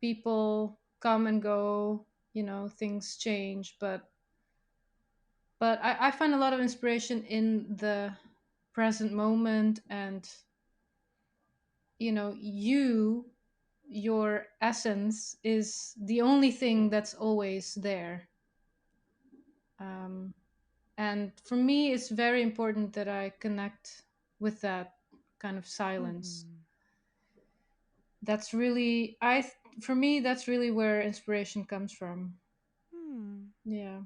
people come and go, things change, but I find a lot of inspiration in the present moment, and your essence is the only thing that's always there. um, and for me it's very important that I connect with that kind of silence. Mm-hmm. That's really for me that's really where inspiration comes from. Hmm. Yeah.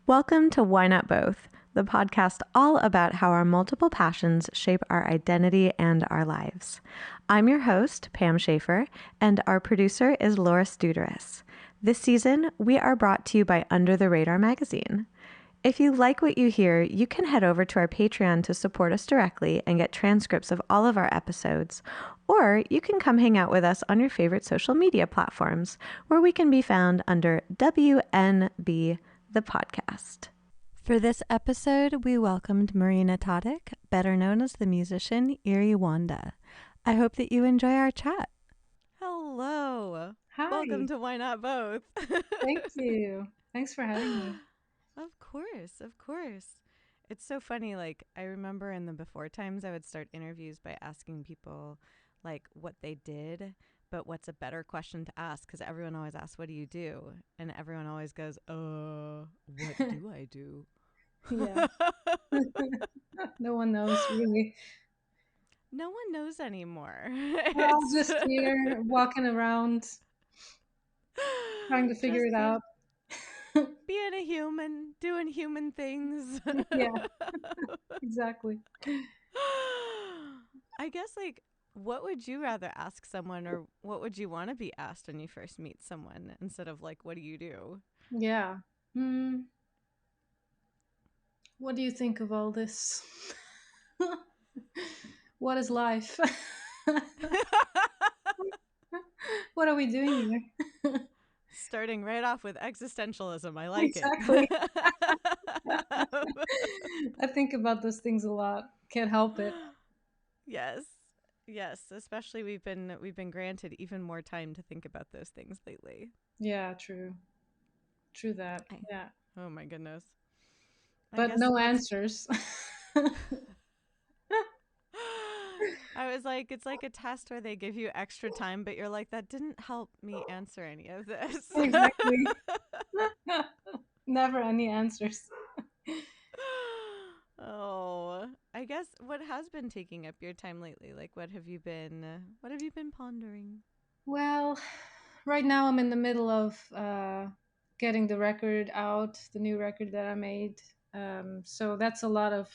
Welcome to Why Not Both, the podcast all about how our multiple passions shape our identity and our lives. I'm your host, Pam Schaefer, and our producer is Laura Studeris. This season, we are brought to you by Under the Radar magazine. If you like what you hear, you can head over to our Patreon to support us directly and get transcripts of all of our episodes. Or you can come hang out with us on your favorite social media platforms, where we can be found under WNB, the podcast. For this episode, we welcomed Marina Tadic, better known as the musician Eerie Wanda. I hope that you enjoy our chat. Hello. Welcome Hi. to Why Not Both. Thank you. Thanks for having me. Of course, of course. It's so funny. Like, I remember in the before times, I would start interviews by asking people, like, what they did, but what's a better question to ask? Because everyone always asks, what do you do? And everyone always goes, what do I do? Yeah. No one knows really. No one knows anymore. We're all It's just here walking around trying to figure just it out. being a human, doing human things. Yeah, exactly. I guess, like, what would you rather ask someone, or what would you want to be asked when you first meet someone instead of, like, what do you do? Yeah. Hmm. What do you think of all this? What is life? What are we doing here? Starting right off with existentialism. I like it. Exactly. I think about those things a lot. Can't help it. Yes. Yes, especially we've been granted even more time to think about those things lately. Yeah, true. True that. I, Yeah. oh my goodness. I But guess no what's answers. I was like, it's like a test where they give you extra time, but you're like, that didn't help me answer any of this. Exactly. Never any answers. Oh, I guess what has been taking up your time lately? Like, what have you been pondering? Well, right now I'm in the middle of getting the record out, the new record that I made. So that's a lot of.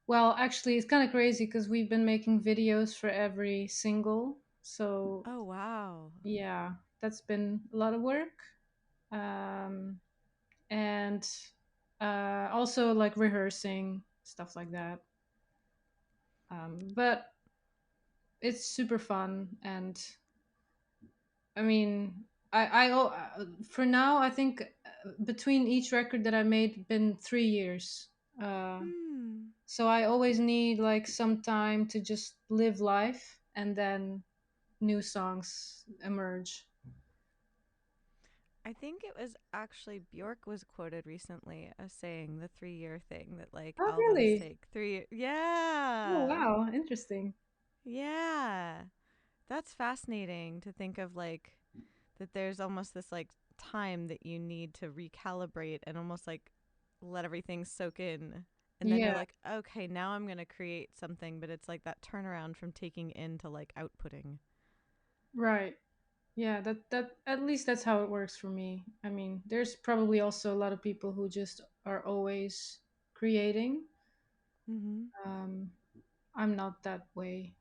Well, actually, it's kind of crazy because we've been making videos for every single. So Oh, wow. yeah, that's been a lot of work. Um, and also like rehearsing stuff like that. But it's super fun, and I mean, for now I think between each record that I made been 3 years. Uh, Hmm. so I always need like some time to just live life, and then new songs emerge. I think it was actually Bjork was quoted recently as saying the 3 year thing, that like Oh, albums really? take 3. Oh, Yeah. wow, interesting. Yeah. That's fascinating to think of, like, that there's almost this like time that you need to recalibrate and almost like let everything soak in. And then you're Yeah, like, okay, now I'm going to create something, but it's like that turnaround from taking in to like outputting. right. Yeah, that at least that's how it works for me. I mean, there's probably also a lot of people who just are always creating. Mm-hmm. Um, I'm not that way.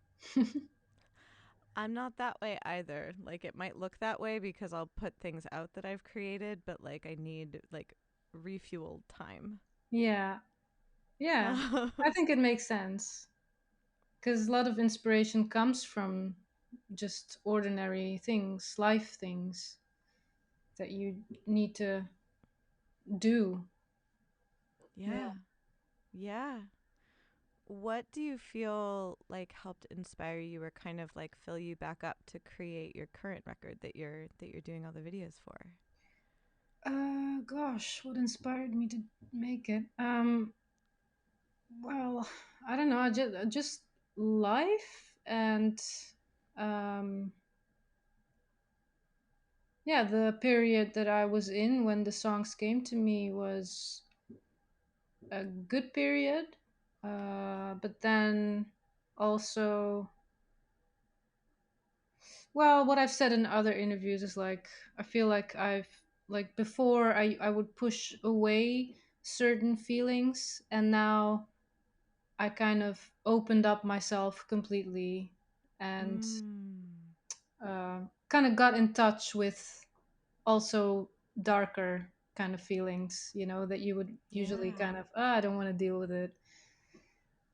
I'm not that way either. Like, it might look that way because I'll put things out that I've created, but like I need like refueled time. Yeah, yeah. I think it makes sense. because a lot of inspiration comes from just ordinary things, life things that you need to do. Yeah. Yeah. Yeah. What do you feel like helped inspire you or kind of like fill you back up to create your current record that you're doing all the videos for? Gosh, what inspired me to make it? Well, I don't know. Just life and um, yeah, the period that I was in when the songs came to me was a good period. But then also, well, what I've said in other interviews is like I feel like I've like before I would push away certain feelings, and now I kind of opened up myself completely and Mm. kind of got in touch with also darker kind of feelings, that you would usually Yeah. kind of, I don't want to deal with it.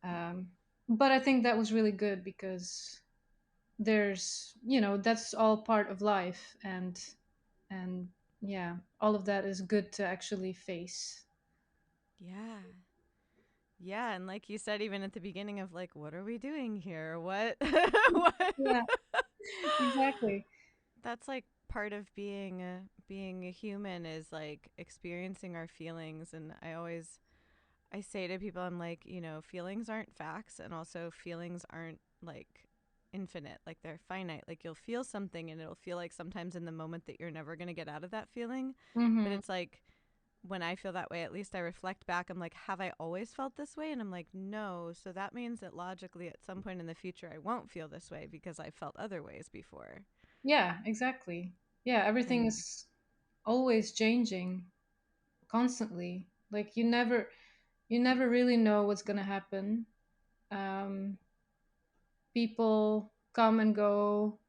Um, but I think that was really good because that's all part of life, and yeah, all of that is good to actually face. Yeah. Yeah, and like you said even at the beginning of like what are we doing here? What what Yeah, exactly. That's like part of being a human is like experiencing our feelings, and I say to people, I'm like, feelings aren't facts, and also feelings aren't like infinite, like they're finite. Like you'll feel something and it'll feel like sometimes in the moment that you're never going to get out of that feeling, but Hmm. it's like when I feel that way, at least I reflect back. I'm like, have I always felt this way? And I'm like, no. So that means that logically, at some point in the future, I won't feel this way because I felt other ways before. Yeah, exactly. Yeah, everything And is always changing constantly. Like you never really know what's going to happen. um, People come and go,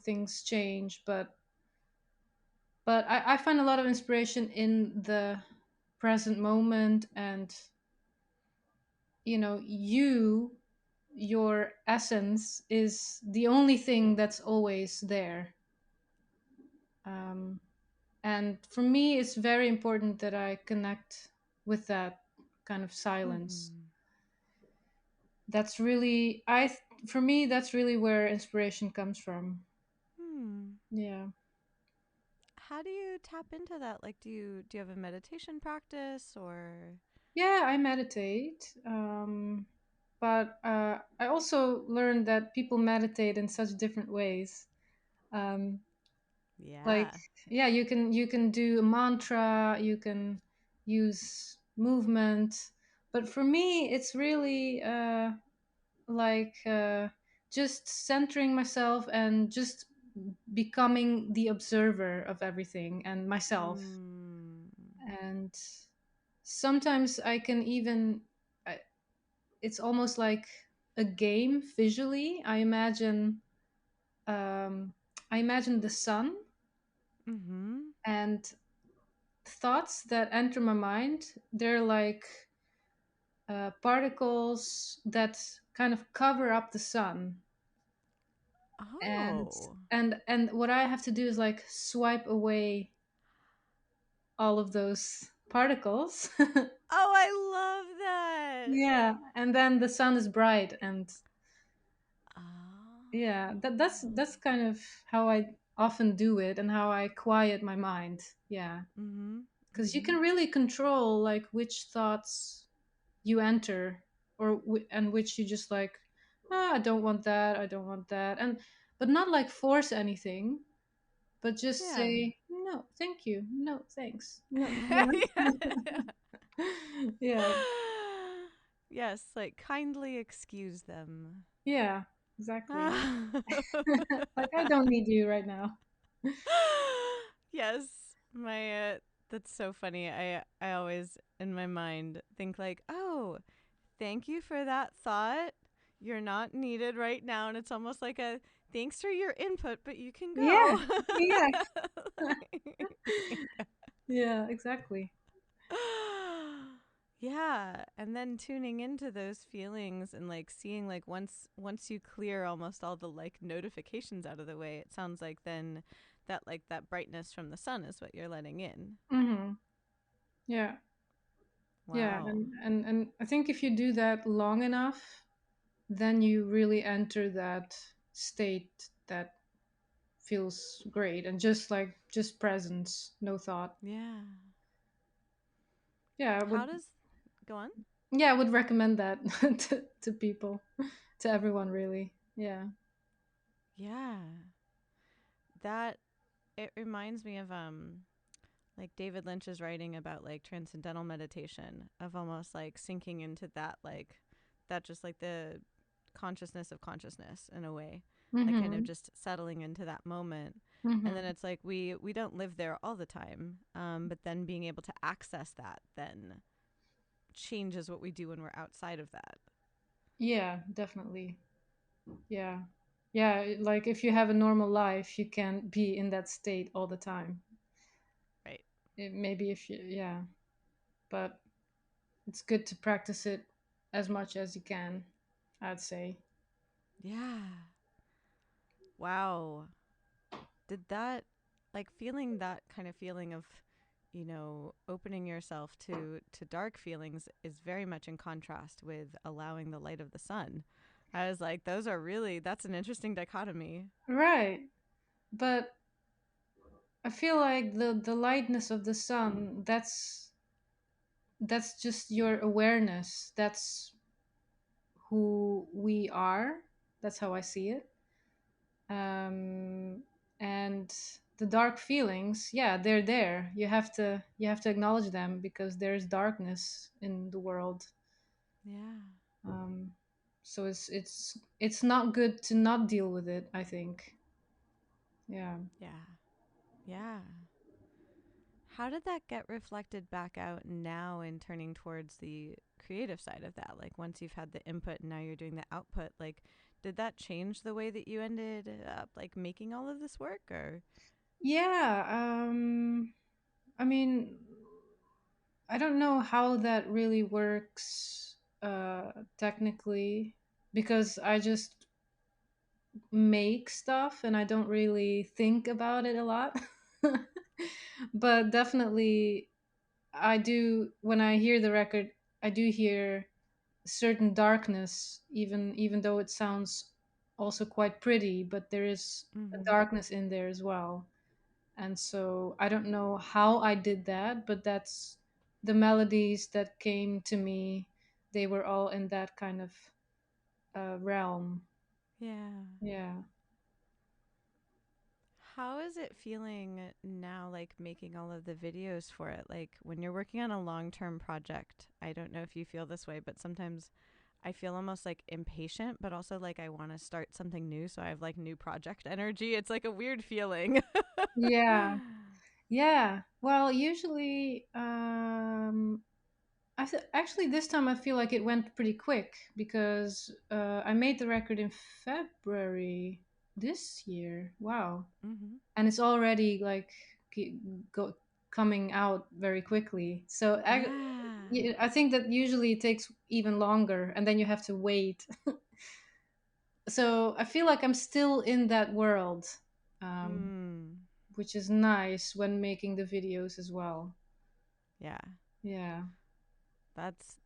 things change, but I find a lot of inspiration in the present moment, and your essence is the only thing that's always there. um, and for me it's very important that I connect with that kind of silence. mm-hmm. That's really for me that's really where inspiration comes from. Hmm. Yeah. How do you tap into that? Like, do you have a meditation practice or? Yeah, I meditate. But I also learned that people meditate in such different ways. Um, like, Yeah. yeah, you can do a mantra, you can use movement, but for me, it's really like just centering myself and just becoming the observer of everything and myself. Mm. And sometimes I can even it's almost like a game visually. Um, I imagine the sun, Mm-hmm. and thoughts that enter my mind. They're like particles that kind of cover up the sun, and Oh. and what I have to do is like swipe away all of those particles. Oh, I love that. Yeah, and then the sun is bright, and Oh. yeah, that's kind of how I often do it and how I quiet my mind. Yeah, Mm-hmm. because you Mm-hmm. can really control like which thoughts you enter, or and which you just like, I don't want that, I don't want that, and but not like force anything, but just Yeah. say no, thank you, no, thanks, no, Yeah. yeah, Yes, like kindly excuse them. yeah, exactly. Like I don't need you right now. Yes, my that's so funny. I always in my mind think like, "Oh, thank you for that thought. You're not needed right now." And it's almost like a thanks for your input, but you can Yeah, go. yeah, yeah, exactly. Yeah, and then tuning into those feelings and like seeing like once you clear almost all the like notifications out of the way, it sounds like then that like that brightness from the sun is what you're letting in. Mm-hmm. Yeah. Yeah, Wow. and I think if you do that long enough, then you really enter that state that feels great and just presence, no thought. Yeah. Yeah, I How would does go on? yeah, I would recommend that to people, to everyone really. Yeah. Yeah. That it reminds me of like David Lynch's writing about like transcendental meditation of almost like sinking into that like that just like the consciousness of consciousness in a way, like kind of Mhm. just settling into that moment. And then Mhm. it's like we don't live there all the time, but then being able to access that then changes what we do when we're outside of that. Yeah, definitely. Yeah. Yeah, like if you have a normal life, you can't be in that state all the time. Right. Maybe if you yeah, but it's good to practice it as much as you can, I'd say. Yeah. Wow. Did that like feeling that kind of feeling of opening yourself to dark feelings is very much in contrast with allowing the light of the sun. I was like, those are really, that's an interesting dichotomy. Right. But I feel like the lightness of the sun, that's just your awareness. That's who we are. That's how I see it. Um, and the dark feelings, yeah, they're there. You have to acknowledge them because there's darkness in the world. Yeah. Um, so it's not good to not deal with it, I think. Yeah. Yeah. Yeah. How did that get reflected back out now in turning towards the creative side of that? Like once you've had the input and now you're doing the output, like did that change the way that you ended up like making all of this work or? Yeah. I mean, I don't know how that really works technically because I just make stuff and I don't really think about it a lot. But definitely, I do, when I hear the record, I do hear certain darkness, even though it sounds also quite pretty, but there is a Mm-hmm. darkness in there as well. And so I don't know how I did that, but that's the melodies that came to me. They were all in that kind of realm. Yeah. Yeah. How is it feeling now, like making all of the videos for it? Like when you're working on a long term project, I don't know if you feel this way, but sometimes I feel almost like impatient, but also like I want to start something new. So I have like new project energy. It's like a weird feeling. Yeah. Yeah. Well, usually, actually this time I feel like it went pretty quick because I made the record in February this year. Wow. Mm-hmm. And it's already like g- go, coming out very quickly. So Yeah. yeah, I think that usually it takes even longer, and then you have to wait. So I feel like I'm still in that world, um, Mm. which is nice when making the videos as well. Yeah. Yeah.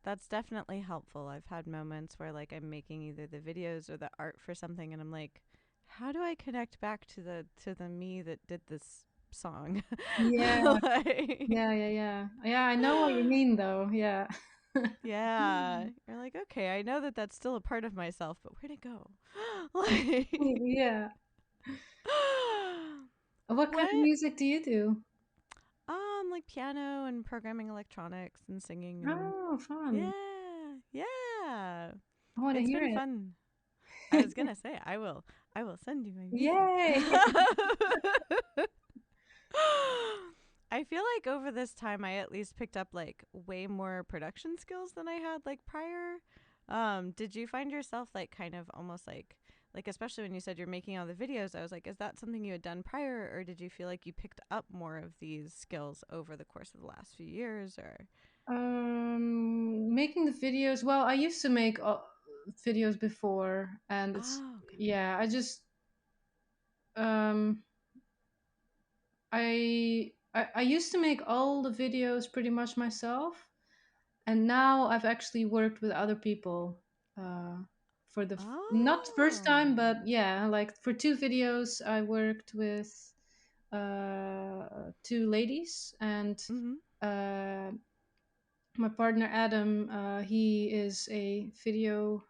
That's definitely helpful. I've had moments where like I'm making either the videos or the art for something and I'm like, how do I connect back to the me that did this song? Yeah. Like, Yeah. Yeah. Yeah. Yeah. I know what you mean, though. Yeah. yeah. You're like, okay, I know that that's still a part of myself, but where'd it go? Like, Yeah. What kind of what? music do you do? Like piano and programming electronics and singing and Oh, fun. yeah, yeah. I want to It's hear been it. fun. I was gonna say I will send you my music. Yay. I feel like over this time I at least picked up like way more production skills than I had like prior. Did you find yourself like kind of almost like especially when you said you're making all the videos, I was like, is that something you had done prior or did you feel like you picked up more of these skills over the course of the last few years or Making the videos. Well, I used to make videos before, and it's Oh, okay. yeah. Um, I used to make all the videos pretty much myself, and now I've actually worked with other people uh, for the not first time, Oh. but yeah, like for two videos, I worked with two ladies, and Mm-hmm. uh, my partner Adam. He is a video.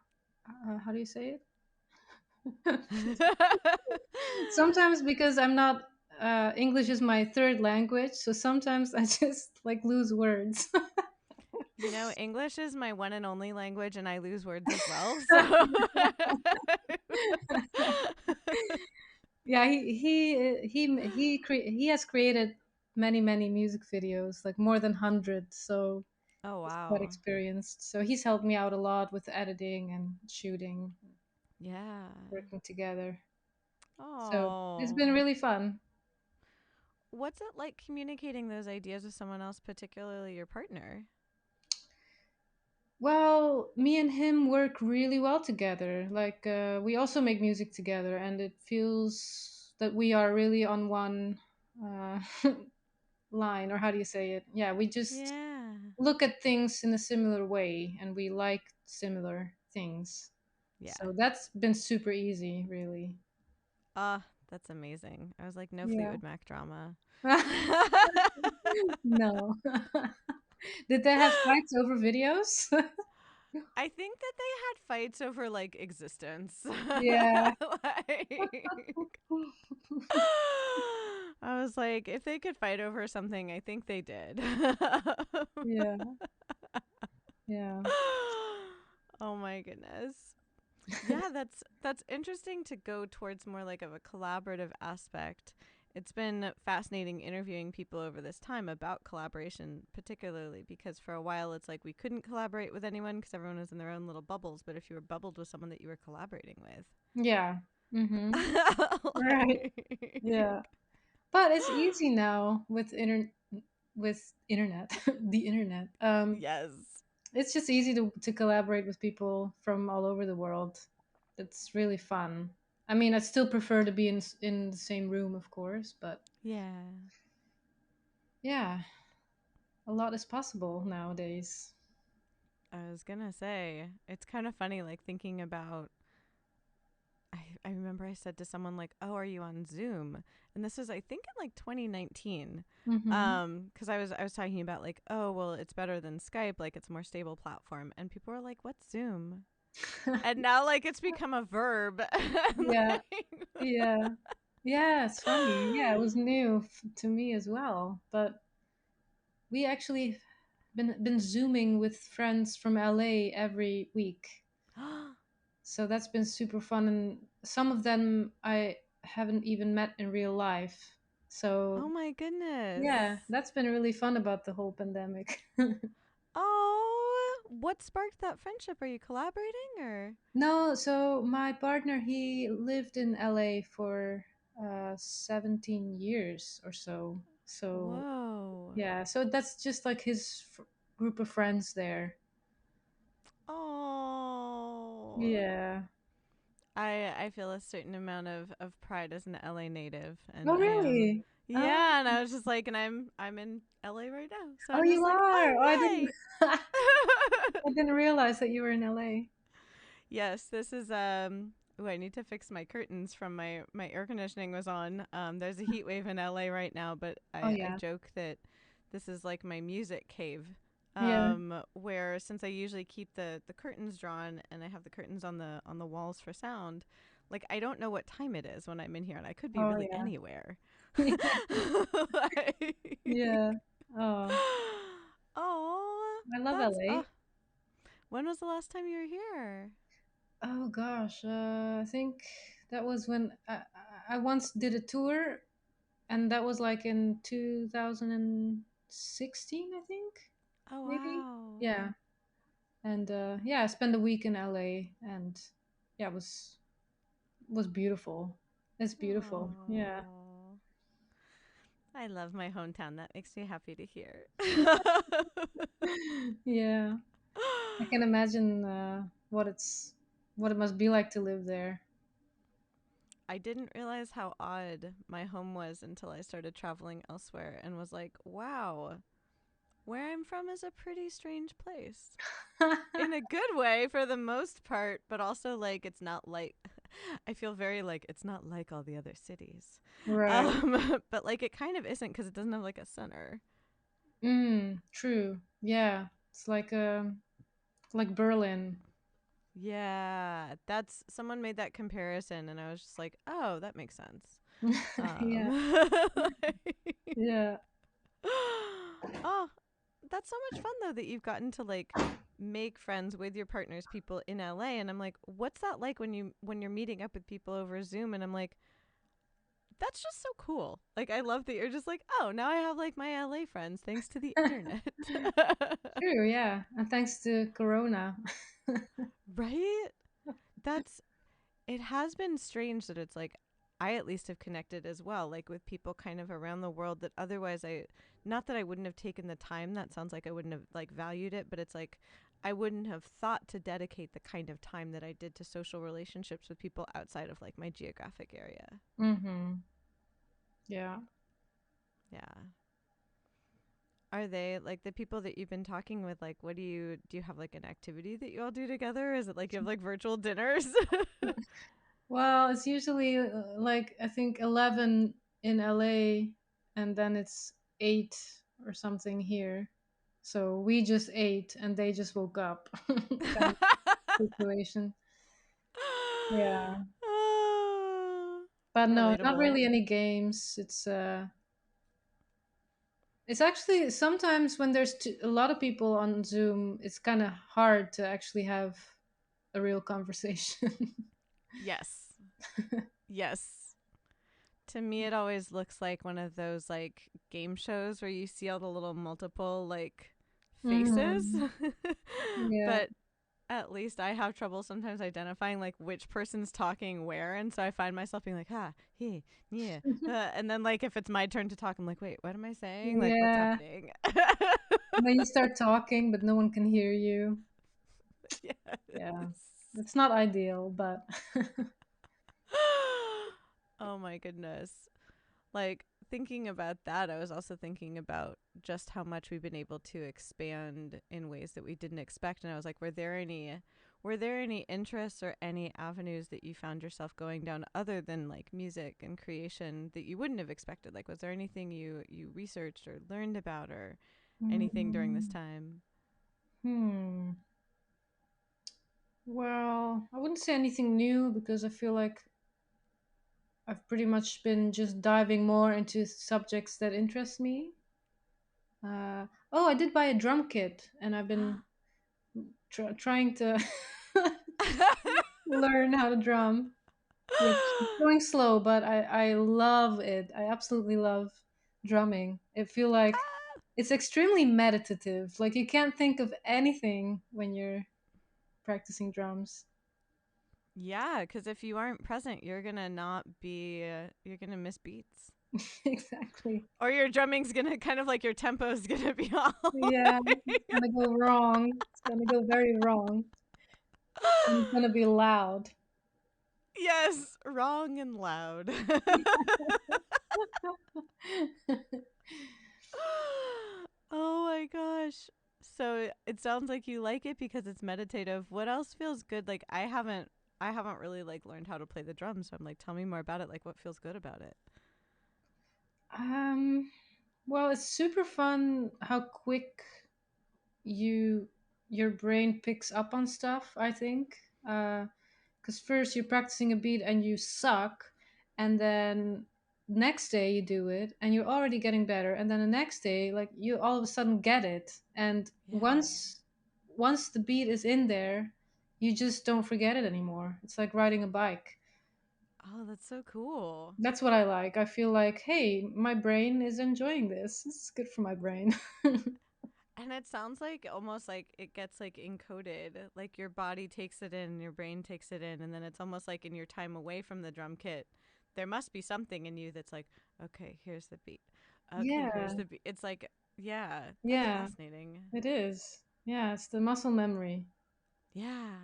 How do you say it? Sometimes because I'm not. English is my third language, so sometimes I just like lose words. You know, English is my one and only language, and I lose words as well. So, Yeah, he has created many music videos, like more than 100. So oh he's quite wow, experienced. So he's helped me out a lot with editing and shooting, yeah. working together. So it's Oh, been really fun. what's it like communicating those ideas with someone else, particularly your partner? Well, me and him work really well together. Like we also make music together, and it feels that we are really on one uh, line, or how do you say it? Yeah, we just Yeah, look at things in a similar way, and we like similar things. yeah. So that's been super easy, really. Ah, that's amazing. I was like, no Yeah. Fleetwood Mac drama. No. Did they have fights over videos? I think that they had fights over like existence. Yeah. Like, I was like, if they could fight over something, I think they did. Yeah. Yeah. Oh my goodness. Yeah, that's interesting to go towards more like of a collaborative aspect. It's been fascinating interviewing people over this time about collaboration, particularly because for a while it's like we couldn't collaborate with anyone because everyone was in their own little bubbles. But if you were bubbled with someone that you were collaborating Yeah. Mm-hmm. with, Right. like, Yeah. But it's easy now with internet, the internet. yes, It's just easy to collaborate with people from all over the world. It's really fun. I mean, I still prefer to be in the same room, of course, but yeah. yeah, a lot is possible nowadays. I was gonna say it's kind of funny, like thinking about I remember I said to someone like, "Oh, are you on Zoom?" And this was I think in like 2019. Hmm. Cuz I was talking about like, "Oh, well, it's better than Skype, like it's a more stable platform." And people were like, "What's Zoom?" And now like it's become a verb. Yeah, Like, yeah, yeah. It's funny. Yeah, it was new to me as well. But we actually been zooming with friends from LA every week. So that's been super fun, and some of them I haven't even met in real life. So oh my goodness. yeah, that's been really fun about the whole pandemic. Oh, what sparked that friendship? Are you collaborating or? No, so my partner, he lived in LA for 17 years or so. So Whoa. yeah, so that's just like his group of friends there. Oh. Yeah. I feel a certain amount of pride as an LA native, and Oh, I am. really? Oh, Yeah, and I was just like, and I'm in LA right now, so oh, I'm you just like, are. Oh, I oh didn't. yay. I didn't realize that you were in LA. Yes, this is ooh, I need to fix my curtains from my air conditioning was on. There's a heat wave in LA right now, but Oh, I yeah. joke that this is like my music cave. Yeah. Where since I usually keep the curtains drawn and I have the curtains on the walls for sound, like I don't know what time it is when I'm in here, and I could be Oh, really yeah. anywhere. Yeah. Oh, Oh, I love that's LA. when was the last time you were here? Oh gosh, I think that was when I once did a tour, and that was like in 2016, I think, Oh maybe. wow. Yeah, and yeah, I spent a week in LA, and yeah, it was beautiful. It's beautiful. Yeah. Oh. I love my hometown. That makes me happy to hear. Yeah, I can imagine what it must be like to live there. I didn't realize how odd my home was until I started traveling elsewhere and was like, wow, where I'm from is a pretty strange place. In a good way for the most part, but also like it's not like I feel very like it's not like all the other cities. Right. But like it kind of isn't because it doesn't have like a center. True. Yeah. It's like Berlin. Yeah, that's someone made that comparison, and I was just like, oh, that makes sense. Yeah. Like, Yeah. oh, that's so much fun though that you've gotten to like make friends with your partner's people in LA, and I'm like, what's that like when you're meeting up with people over Zoom? And I'm like, that's just so cool. Like, I love that you're just like, oh, now I have like my LA friends thanks to the internet. True, yeah. And thanks to Corona. Right? That's it has been strange that it's like I at least have connected as well, like with people kind of around the world that otherwise I not that I wouldn't have taken the time, that sounds like I wouldn't have like valued it, but it's like I wouldn't have thought to dedicate the kind of time that I did to social relationships with people outside of like my geographic area. Mm-hmm. Yeah. Yeah. Are they like the people that you've been talking with? Like, what do you have like an activity that you all do together? Is it like you have like virtual dinners? Well, it's usually like I think 11 in LA and then it's 8 or something here. So we just ate and they just woke up kind of situation. Yeah. Oh, But no, not relatable. really any games. It's actually sometimes when there's a lot of people on Zoom, it's kind of hard to actually have a real conversation. Yes. Yes. To me, it always looks like one of those like game shows where you see all the little multiple like faces. Hmm. Yeah. But at least I have trouble sometimes identifying like which person's talking where. And so I find myself being like, he, yeah. And then like if it's my turn to talk, I'm like, wait, what am I saying? Like, what's Yeah. happening? And then you start talking, but no one can hear you. Yeah. Yes. It's not ideal, but Oh my goodness. Like thinking about that, I was also thinking about just how much we've been able to expand in ways that we didn't expect. And I was like, were there any interests or any avenues that you found yourself going down other than like music and creation that you wouldn't have expected? Like was there anything you researched or learned about or anything during this mm, time? hmm. Well, I wouldn't say anything new because I feel like I've pretty much been just diving more into subjects that interest me. Oh, I did buy a drum kit, and I've been trying to learn how to drum, which is going slow, but I love it. I absolutely love drumming. I feel like it's extremely meditative. Like you can't think of anything when you're practicing drums. Yeah, because if you aren't present, you're gonna not be. You're gonna miss beats, Exactly. or your drumming's gonna kind of like your tempo's gonna be all. Yeah, it's gonna go wrong. It's gonna go very wrong. And it's gonna be loud. Yes, wrong and loud. Oh my gosh. So it sounds like you like it because it's meditative. What else feels good? Like I haven't really like learned how to play the drums, so I'm like tell me more about it. Like what feels good about it? Um, well, it's super fun how quick you your brain picks up on stuff, I think. Because first you're practicing a beat and you suck, and then next day you do it and you're already getting better, and then the next day like you all of a sudden get it, and Yeah. once the beat is in there, you just don't forget it anymore. It's like riding a bike. Oh, that's so cool. That's what I like. I feel like, hey, my brain is enjoying this. This is good for my brain. And it sounds like almost like it gets like encoded. Like your body takes it in, your brain takes it in, and then it's almost like in your time away from the drum kit, there must be something in you that's like, okay, here's the beat. Okay, here's Yeah, the it's like, yeah, that's yeah, fascinating. it is. Yeah, it's the muscle memory. Yeah.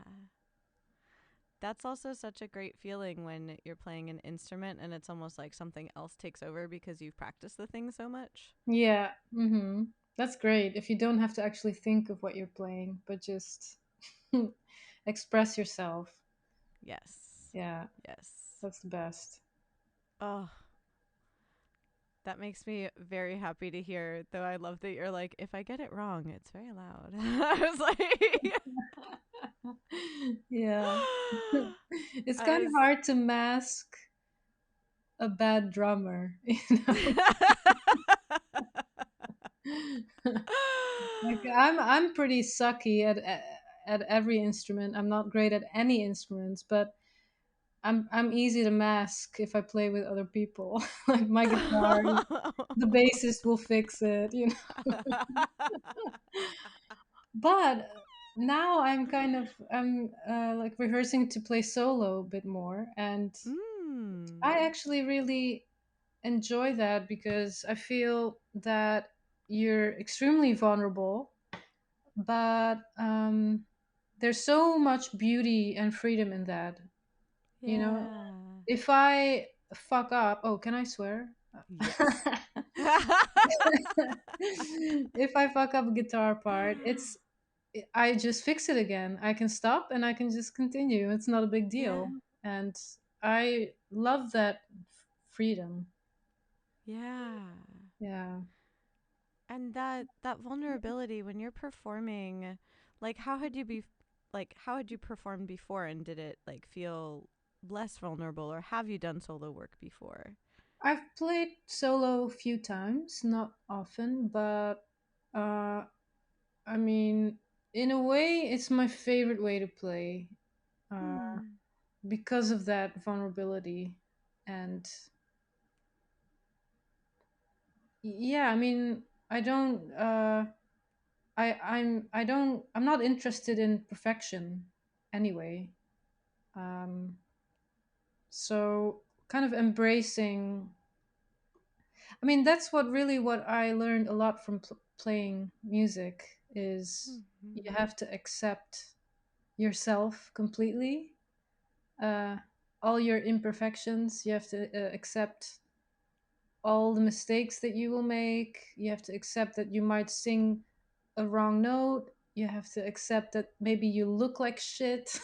That's also such a great feeling when you're playing an instrument and it's almost like something else takes over because you've practiced the thing so much. Yeah, mm-hmm. That's great. If you don't have to actually think of what you're playing, but just express yourself. Yes. Yeah, Yes. that's the best. Oh, that makes me very happy to hear. Though I love that you're like, if I get it wrong, it's very loud. I was like, Yeah. It's I kind of was. hard to mask a bad drummer, Like I'm pretty sucky at every instrument. I'm not great at any instruments, but I'm easy to mask if I play with other people. Like my guitar, the bassist will fix it. But now I'm like rehearsing to play solo a bit more, and mm. I actually really enjoy that because I feel that you're extremely vulnerable, but there's so much beauty and freedom in that. You know, Yeah. if I fuck up, oh, can I swear? Yes. If I fuck up a guitar part, I just fix it again. I can stop and I can just continue. It's not a big Yeah. deal. And I love that freedom. Yeah. Yeah. And that vulnerability when you're performing, like how had you performed before, and did it like feel less vulnerable, or have you done solo work before? I've played solo a few times, not often, but uh, I mean, in a way, it's my favorite way to play uh, Hmm. because of that vulnerability. And yeah, I mean, I don't. I'm not interested in perfection anyway. Um, so kind of embracing. I mean, that's what I learned a lot from playing music is you Hmm. have to accept yourself completely, uh, all your imperfections. You have to accept all the mistakes that you will make. You have to accept that you might sing a wrong note. You have to accept that maybe you look like shit.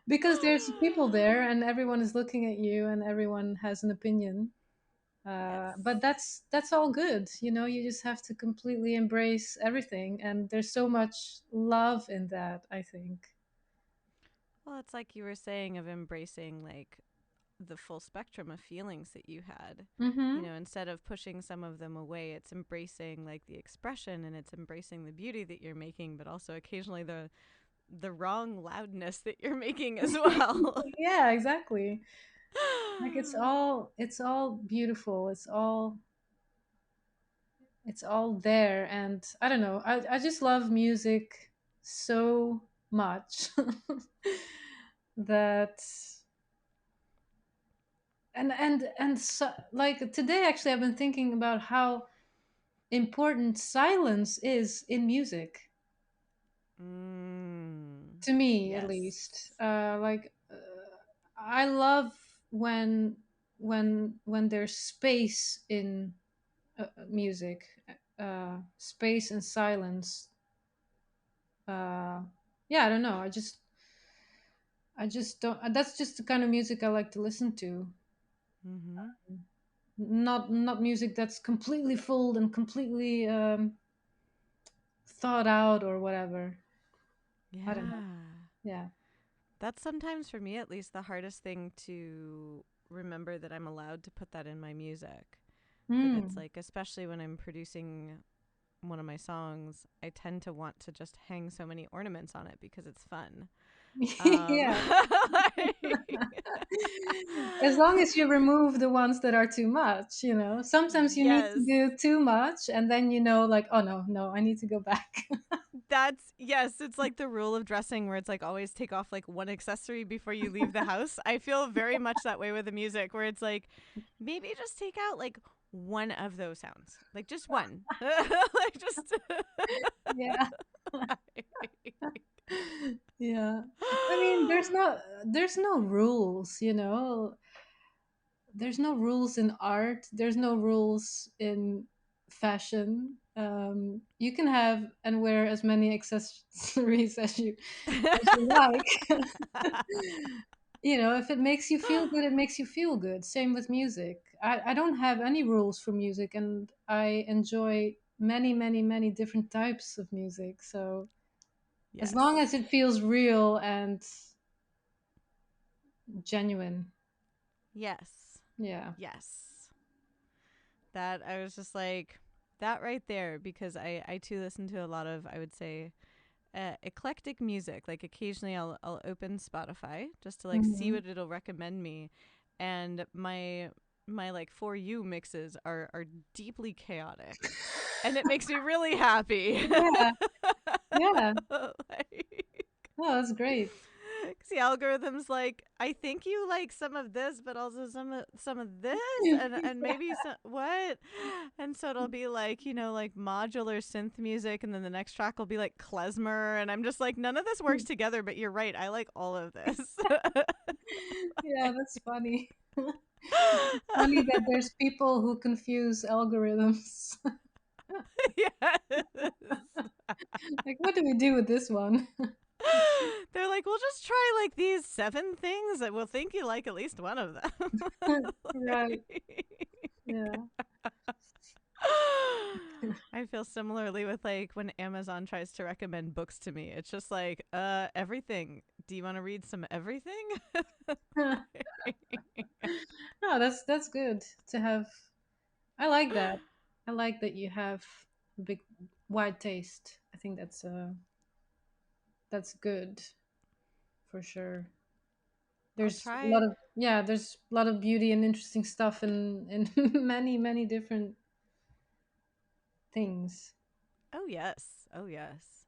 Because there's people there and everyone is looking at you and everyone has an opinion. But Yes. that's all good. You just have to completely embrace everything, and there's so much love in that, I think. Well, it's like you were saying of embracing like the full spectrum of feelings that you had. You Mm-hmm. know, instead of pushing some of them away, it's embracing like the expression, and it's embracing the beauty that you're making, but also occasionally the wrong loudness that you're making as well. Yeah, exactly. Like it's all beautiful. It's all there, and I don't know. I just love music so much that and so, like today actually I've been thinking about how important silence is in music, Mm. to me at least. Yes. I love when there's space in music, space and silence. uh yeah, I don't know, I just don't. That's just the kind of music I like to listen to. Mm-hmm. Not music that's completely full and completely thought out or whatever. I don't know. Yeah. Yeah. That's sometimes, for me at least, the hardest thing to remember, that I'm allowed to put that in my music. That it's Mm. like, especially when I'm producing one of my songs, I tend to want to just hang so many ornaments on it because it's fun. Yeah. Like, As long as you remove the ones that are too much. Sometimes you need to yes, do too much and then like, oh no, no, I need to go back. That's yes, it's like the rule of dressing where it's like always take off like one accessory before you leave the house. I feel very much that way with the music where it's like maybe just take out like one of those sounds. Like just one. Like just Yeah. Yeah. I mean, there's no rules, you know. There's no rules in art. There's no rules in fashion. You can have and wear as many accessories as you like. You know, if it makes you feel good, it makes you feel good. Same with music. I don't have any rules for music, and I enjoy many, many, many different types of music. So as long Yes. as it feels real and genuine, Yes. yeah. Yes. That I was just like that right there because I too listen to a lot of I would say eclectic music. Like occasionally I'll open Spotify just to like see Hmm. what it'll recommend me, and my like for you mixes are deeply chaotic, and it makes me really happy. Yeah, yeah. Like, Oh, that's great. 'cause the algorithm's like, I think you like some of this, but also some of this, and maybe some what, and so it'll be like like modular synth music, and then the next track will be like klezmer, and I'm just like, none of this works together. But you're right, I like all of this. Yeah, that's funny. Funny that there's people who confuse algorithms. Yes. Like, what do we do with this one? They're like, we'll just try like these 7 things that we'll think you like at least one of them. Right. Yeah. I feel similarly with like when Amazon tries to recommend books to me. It's just like, everything. Do you want to read some everything? No, that's good to have. I like that. I like that you have a big wide taste. I think that's good for sure. I'll There's a lot try. of there's a lot of beauty and interesting stuff in many many different things. Oh, yes. Oh, yes.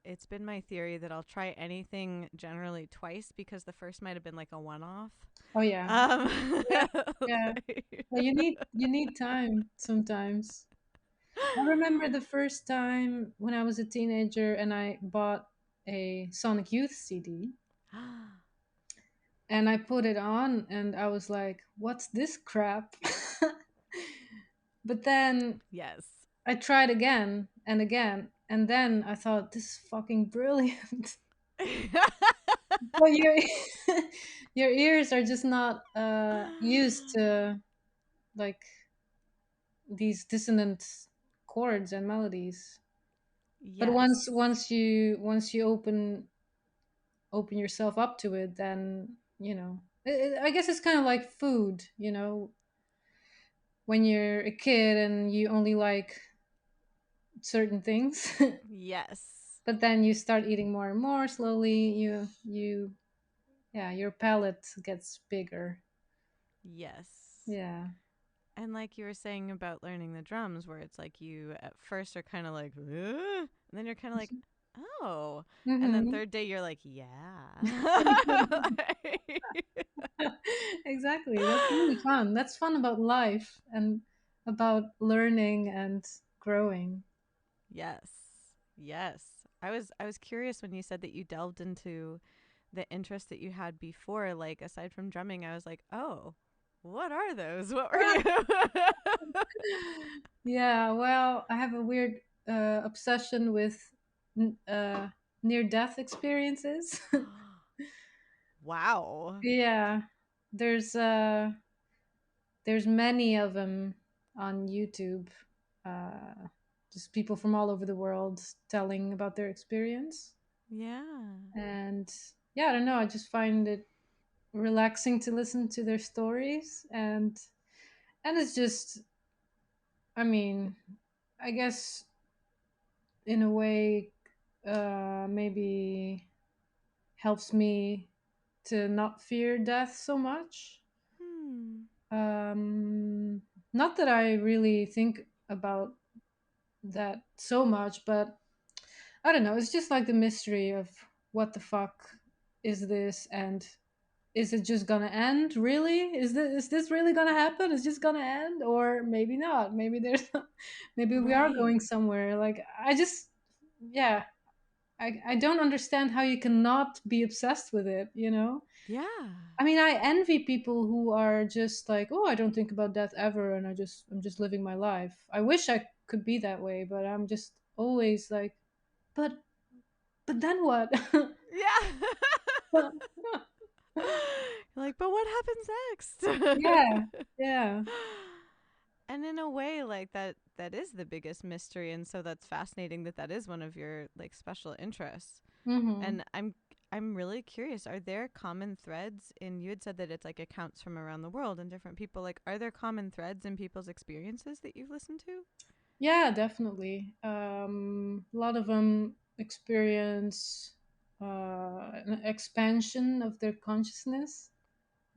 It's been my theory that I'll try anything generally twice because the first might have been like a one off. Oh yeah, Um, yeah, yeah. Well, you need time sometimes. I remember the first time when I was a teenager and I bought a Sonic Youth CD and I put it on and I was like, "What's this crap?" But then yes. I tried again and again, and then I thought, "This is fucking brilliant." But your your ears are just not used to like these dissonant chords and melodies. But once Yes. once you once you open yourself up to it, then I guess it's kind of like food. When you're a kid and you only like certain things, Yes. but then you start eating more and more slowly. You yeah, your palate gets bigger. Yes. Yeah. And like you were saying about learning the drums, where it's like you at first are kind of like, and then you're kind of like, oh. And then Hmm. third day, you're like, yeah. Exactly. That's really fun. That's fun about life and about learning and growing. Yes. Yes. I was curious when you said that you delved into the interest that you had before, like aside from drumming. I was like, "Oh, what are those? What were you?" Yeah, well, I have a weird obsession with near death experiences. Wow. Yeah. There's uh there's many of them on YouTube. Uh just people from all over the world telling about their experience. Yeah. And yeah, I don't know, I just find it relaxing to listen to their stories, and it's just, I mean, I guess in a way, maybe helps me to not fear death so much. Hmm. um Not that I really think about that so much, but I don't know. It's just like the mystery of what the fuck is this, and is it just gonna end? Really? Is this really gonna happen? Is just gonna end, or maybe not? Maybe there's, maybe we are Right. going somewhere. Like I just, yeah, I don't understand how you cannot be obsessed with it. You know? Yeah. I mean, I envy people who are just like, oh, I don't think about death ever, and I'm just living my life. I wish I could be that way, but I'm just always like, but but then what? Yeah. You're like, but what happens Yeah, next? yeah. And in a way, like that is the biggest mystery, and so that's fascinating that that is one of your like special interests. Hmm. And I'm really curious, are there common threads in, you had said that it's like accounts from around the world and different people, like are there common threads in people's experiences that you've listened to? Yeah, definitely. A lot of them experience an expansion of their consciousness.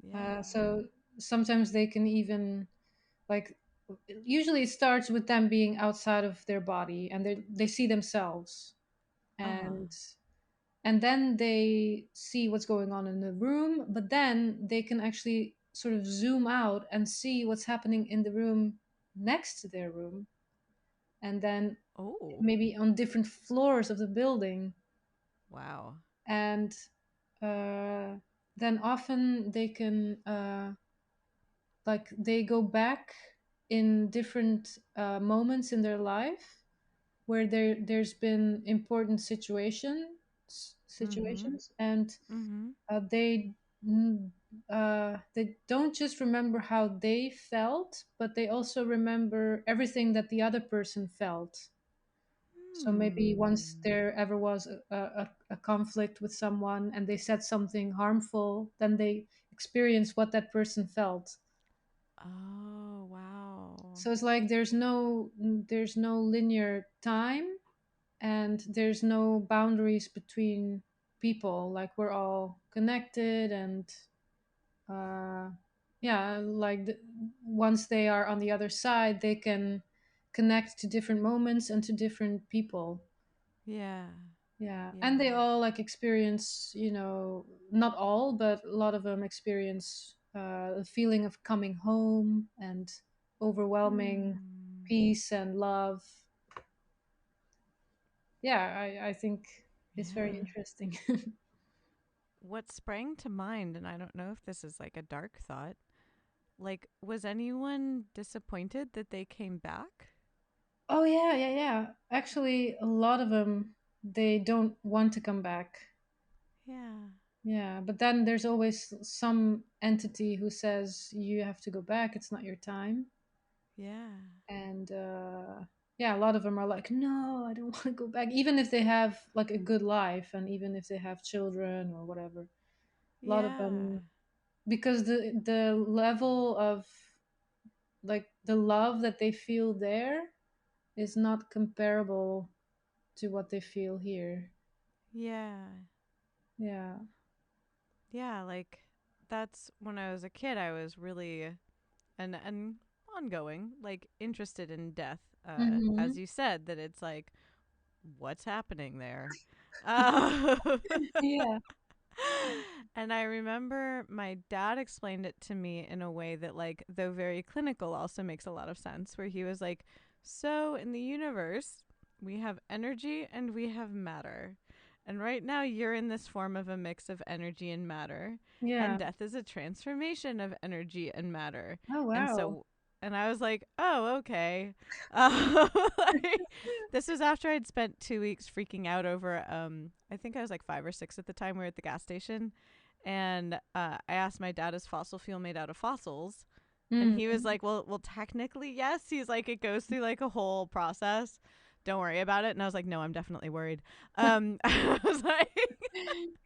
Yeah. So sometimes they can even like, usually it starts with them being outside of their body, and they see themselves, Uh-huh. and then they see what's going on in the room, but then they can actually sort of zoom out and see what's happening in the room next to their room, and then Oh. maybe on different floors of the building. Wow. And uh, then often they can like they go back in different moments in their life where there's been important Mm-hmm. situations, and Mm-hmm. they mm, they don't just remember how they felt, but they also remember everything that the other person felt. So maybe once Hmm. there ever was a conflict with someone and they said something harmful, then they experience what that person felt. Oh, wow. So it's like there's no linear time, and there's no boundaries between people. Like we're all connected, and uh, yeah, like once they are on the other side, they can connect to different moments and to different people. Yeah. Yeah, and Yeah. they all like experience, not all, but a lot of them experience the feeling of coming home and overwhelming Hmm. peace and love. Yeah, I think it's very Yeah. interesting. What sprang to mind, and I don't know if this is like a dark thought, like, was anyone disappointed that they came back? Oh yeah, yeah, yeah. Actually, a lot of them, they don't want to come back. Yeah. Yeah, but then there's always some entity who says you have to go back. It's not your time. Yeah. And yeah, a lot of them are like, no, I don't want to go back, even if they have like a good life, and even if they have children or whatever. A lot of Yeah. them, because the level of like the love that they feel there is not comparable to what they feel here. Yeah. Yeah. Yeah, like that's when I was a kid I was really and ongoing, like interested in death. As Hmm. you said, that it's like what's happening there? Uh, Yeah. and I remember my dad explained it to me in a way that, like, though very clinical, also makes a lot of sense. Where he was like, so in the universe, we have energy and we have matter. And right now, you're in this form of a mix of energy and matter. And Yeah. death is a transformation of energy and matter. Oh And wow. so, and I was like, oh, okay. Like, this was after I'd spent 2 weeks freaking out over, I think I was like 5 or 6 at the time. We were at the gas station. And I asked my dad, is fossil fuel made out of fossils? And Mm. he was like, well, technically, yes. He's like, it goes through like a whole process. Don't worry about it. And I was like, no, I'm definitely worried. I was like,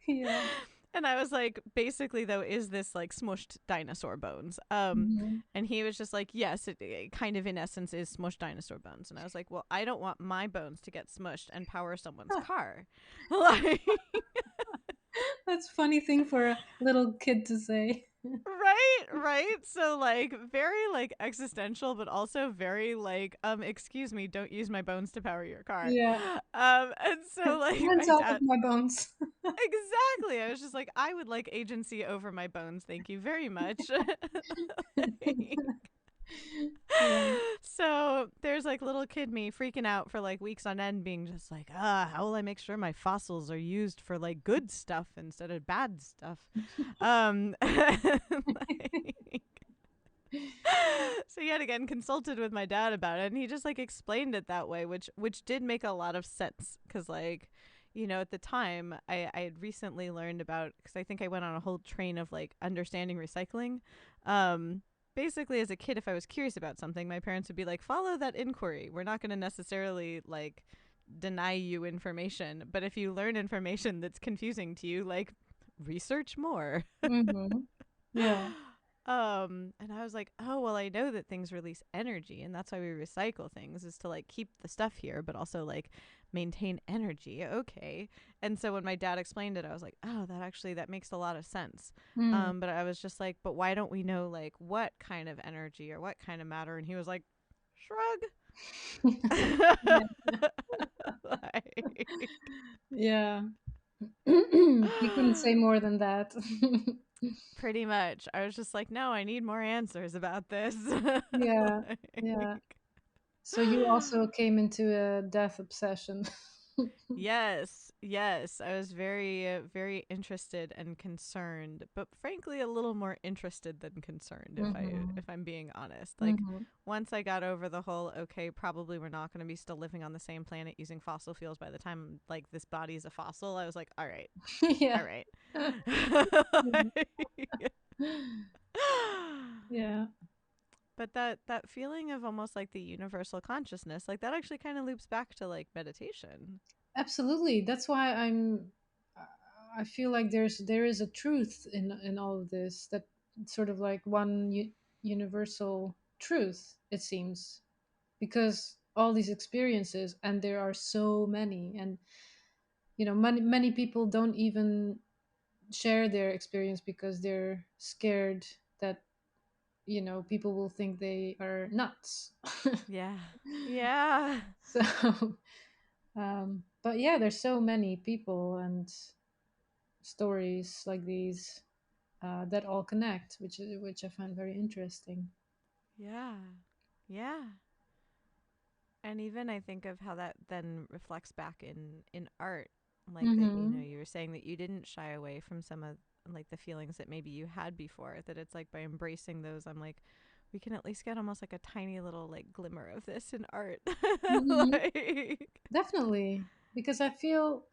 Yeah. and I was like, basically, though, is this like smushed dinosaur bones? Hmm. And he was just like, yes, it kind of in essence is smushed dinosaur bones. And I was like, well, I don't want my bones to get smushed and power someone's car. Like, That's a funny thing for a little kid to say. Right, right. So like very like existential, but also very like, excuse me, don't use my bones to power your car. Yeah. And so like Hands my off of dad, my bones. exactly. I was just like, I would like agency over my bones, thank you very much. Like, Yeah. so there's like little kid me freaking out for like weeks on end, being just like, how will I make sure my fossils are used for like good stuff instead of bad stuff? Like, so yet again consulted with my dad about it, and he just like explained it that way, which did make a lot of sense, because like, at the time I had recently learned about, because I think I went on a whole train of like understanding recycling. Basically, as a kid, if I was curious about something, my parents would be like, follow that inquiry, we're not going to necessarily like deny you information, but if you learn information that's confusing to you, like, research more. Mm-hmm. Yeah. And I was like, oh, well, I know that things release energy, and that's why we recycle things, is to like keep the stuff here, but also like maintain energy. Okay. And so when my dad explained it, I was like, oh, that makes a lot of sense. Mm. But I was just like, but why don't we know like what kind of energy or what kind of matter? And he was like, shrug. Yeah. Like, Yeah. You couldn't say more than that. pretty much. I was just like, no, I need more answers about this. Yeah. Yeah. Like, So you also came into a death obsession. yes, yes. I was very, very interested and concerned, but frankly, a little more interested than concerned, Mm-hmm. if I'm being honest. Like, Mm-hmm. once I got over the whole, okay, probably we're not going to be still living on the same planet using fossil fuels by the time like this body is a fossil, I was like, Yeah. all right. Yeah. But that feeling of almost like the universal consciousness, like that actually kind of loops back to like meditation. Absolutely. That's why I feel like there is a truth in all of this, that sort of like one universal truth, it seems, because all these experiences, and there are so many, and many people don't even share their experience because they're scared that people will think they are nuts. Yeah. Yeah. So but yeah, there's so many people and stories like these that all connect, which I find very interesting. Yeah. Yeah. And even I think of how that then reflects back in art, like that, Mm-hmm. you were saying that you didn't shy away from some of like the feelings that maybe you had before, that it's like by embracing those, I'm like, we can at least get almost like a tiny little like glimmer of this in art. Mm-hmm. Like, Definitely, because I feel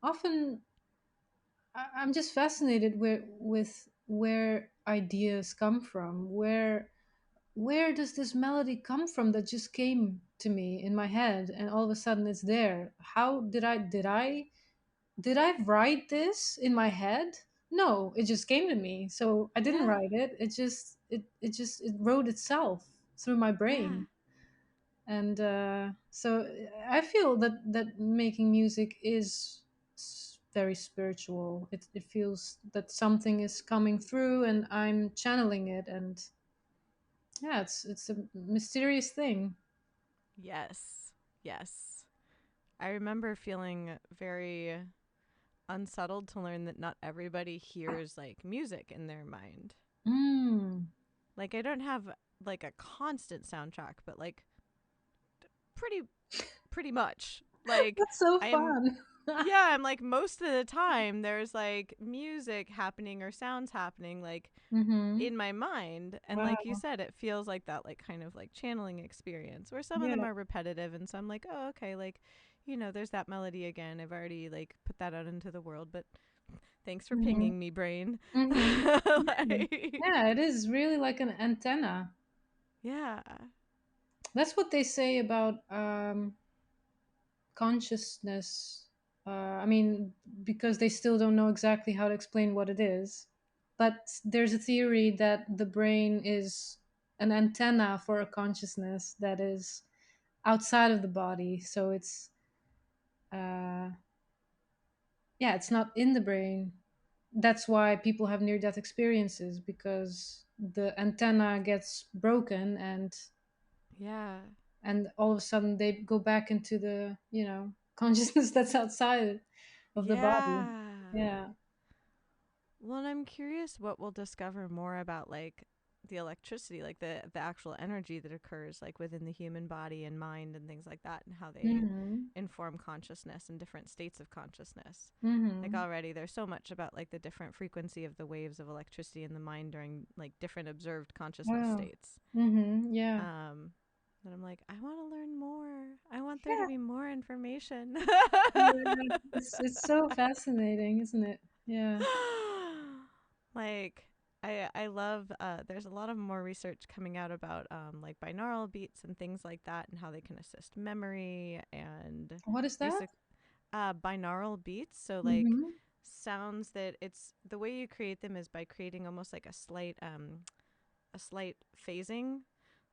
often I'm just fascinated with where ideas come from. Where does this melody come from that just came to me in my head, and all of a sudden it's there? How did I write this in my head? No, it just came to me. So I didn't yeah. write it. It wrote itself through my Yeah. brain. And so I feel that making music is very spiritual. It feels that something is coming through and I'm channeling it, and yeah, it's a mysterious thing. Yes. Yes. I remember feeling very unsettled to learn that not everybody hears like music in their mind. Mm, Like, I don't have like a constant soundtrack, but like pretty pretty much. Like, that's so I'm fun. yeah, I'm like, most of the time there's like music happening or sounds happening like Mm-hmm. in my mind, and like you Wow. said, it feels like that like kind of like channeling experience, where some of them Yeah. are repetitive, and so I'm like, oh, okay, like, there's that melody again, I've already like put that out into the world, but thanks for Mm-hmm. pinging me, brain. Mm-hmm. Yeah. Like, Yeah, it is really like an antenna. yeah. That's what they say about consciousness. I mean, because they still don't know exactly how to explain what it is. But there's a theory that the brain is an antenna for a consciousness that is outside of the body. So uh, yeah, it's not in the brain. That's why people have near death experiences, because the antenna gets broken, Yeah. and all of a sudden they go back into the, consciousness that's outside of the body. Yeah. Yeah. Well, and I'm curious what we'll discover more about like the electricity, like the actual energy that occurs like within the human body and mind and things like that, and how they Mm-hmm. inform consciousness and different states of consciousness. Like Mm-hmm. already there's so much about like the different frequency of the waves of electricity in the mind during like different observed consciousness Wow. states. Mm-hmm. Yeah. Um that I'm like, I want to learn more. I want there to Yeah. be more information. Yeah. It's so fascinating, isn't it? Yeah. Like I love there's a lot of more research coming out about like binaural beats and things like that and how they can assist memory and What is that? basic binaural beats, so like Mm-hmm. sounds that it's the way you create them is by creating almost like a slight phasing.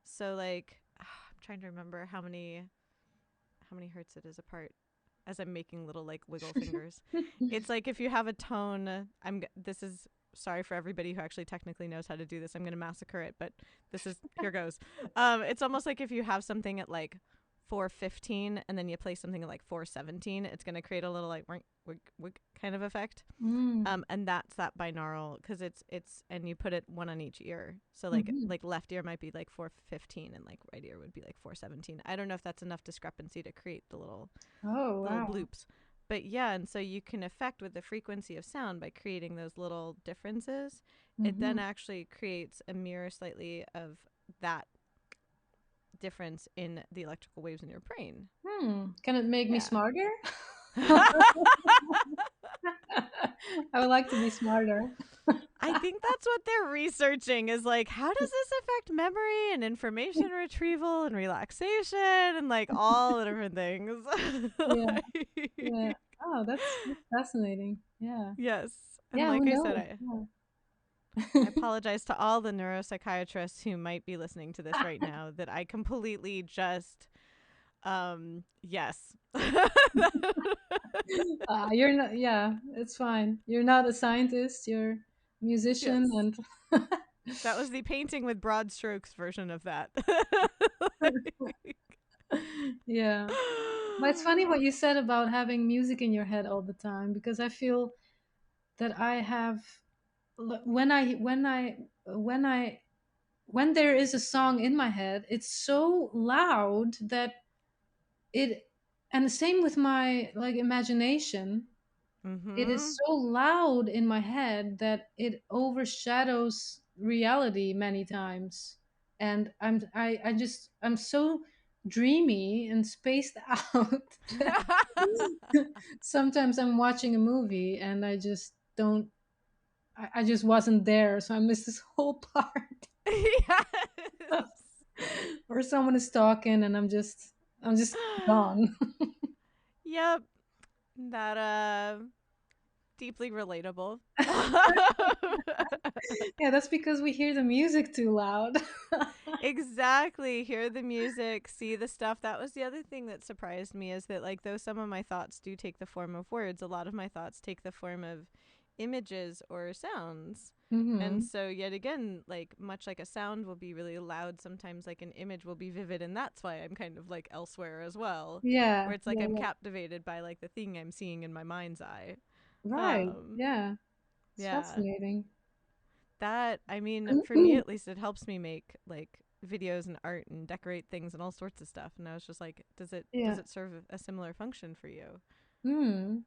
So like I'm trying to remember how many hertz it is apart as I'm making little like wiggle fingers. It's like if you have a tone, this is sorry for everybody who actually technically knows how to do this. I'm going to massacre it, but this is here goes. It's almost like if you have something at like 415 and then you play something at like 417, it's going to create a little like wink, wink, wink kind of effect. Mm. And that's that binaural because it's and you put it one on each ear. So Mm-hmm. like left ear might be like 415 and like right ear would be like 417. I don't know if that's enough discrepancy to create the Oh, little wow. bloops. But yeah, and so you can affect with the frequency of sound by creating those little differences. It Mm-hmm. then actually creates a mirror slightly of that difference in the electrical waves in your brain. Can it make me Yeah. smarter? I would like to be smarter. I think that's what they're researching is like, how does this affect memory and information retrieval and relaxation and like all the different things? Yeah. Yeah. Oh, that's fascinating. Yeah. Yes. And Yeah, who like I said, knows? I Yeah. apologize to all the neuropsychiatrists who might be listening to this right now that I completely just yes. You're not, yeah, it's fine. You're not a scientist, you're a musician Yes. and That was the painting with broad strokes version of that. yeah. But it's funny what you said about having music in your head all the time, because I feel that I have when there is a song in my head, it's so loud that it and the same with my like imagination. It is Mhm. so loud in my head that it overshadows reality many times, and I'm so dreamy and spaced out that sometimes I'm watching a movie and I just wasn't there, so I missed this whole part. Yes. Or someone is talking and I'm just gone. Yep. That deeply relatable. Yeah, that's because we hear the music too loud. Exactly. Hear the music, see the stuff. That was the other thing that surprised me is that like though some of my thoughts do take the form of words, a lot of my thoughts take the form of images or sounds. And Hmm. so yet again, like much like a sound will be really loud, sometimes like an image will be vivid and that's why I'm kind of like elsewhere as well. Yeah, Where it's like yeah, I'm yeah. captivated by like the thing I'm seeing in my mind's eye. Right. Um Yeah. It's yeah. fascinating. That I mean, for me at least, it helps me make like videos and art and decorate things and all sorts of stuff. And I was just like, does Yeah. it serve a similar function for you? Hmm.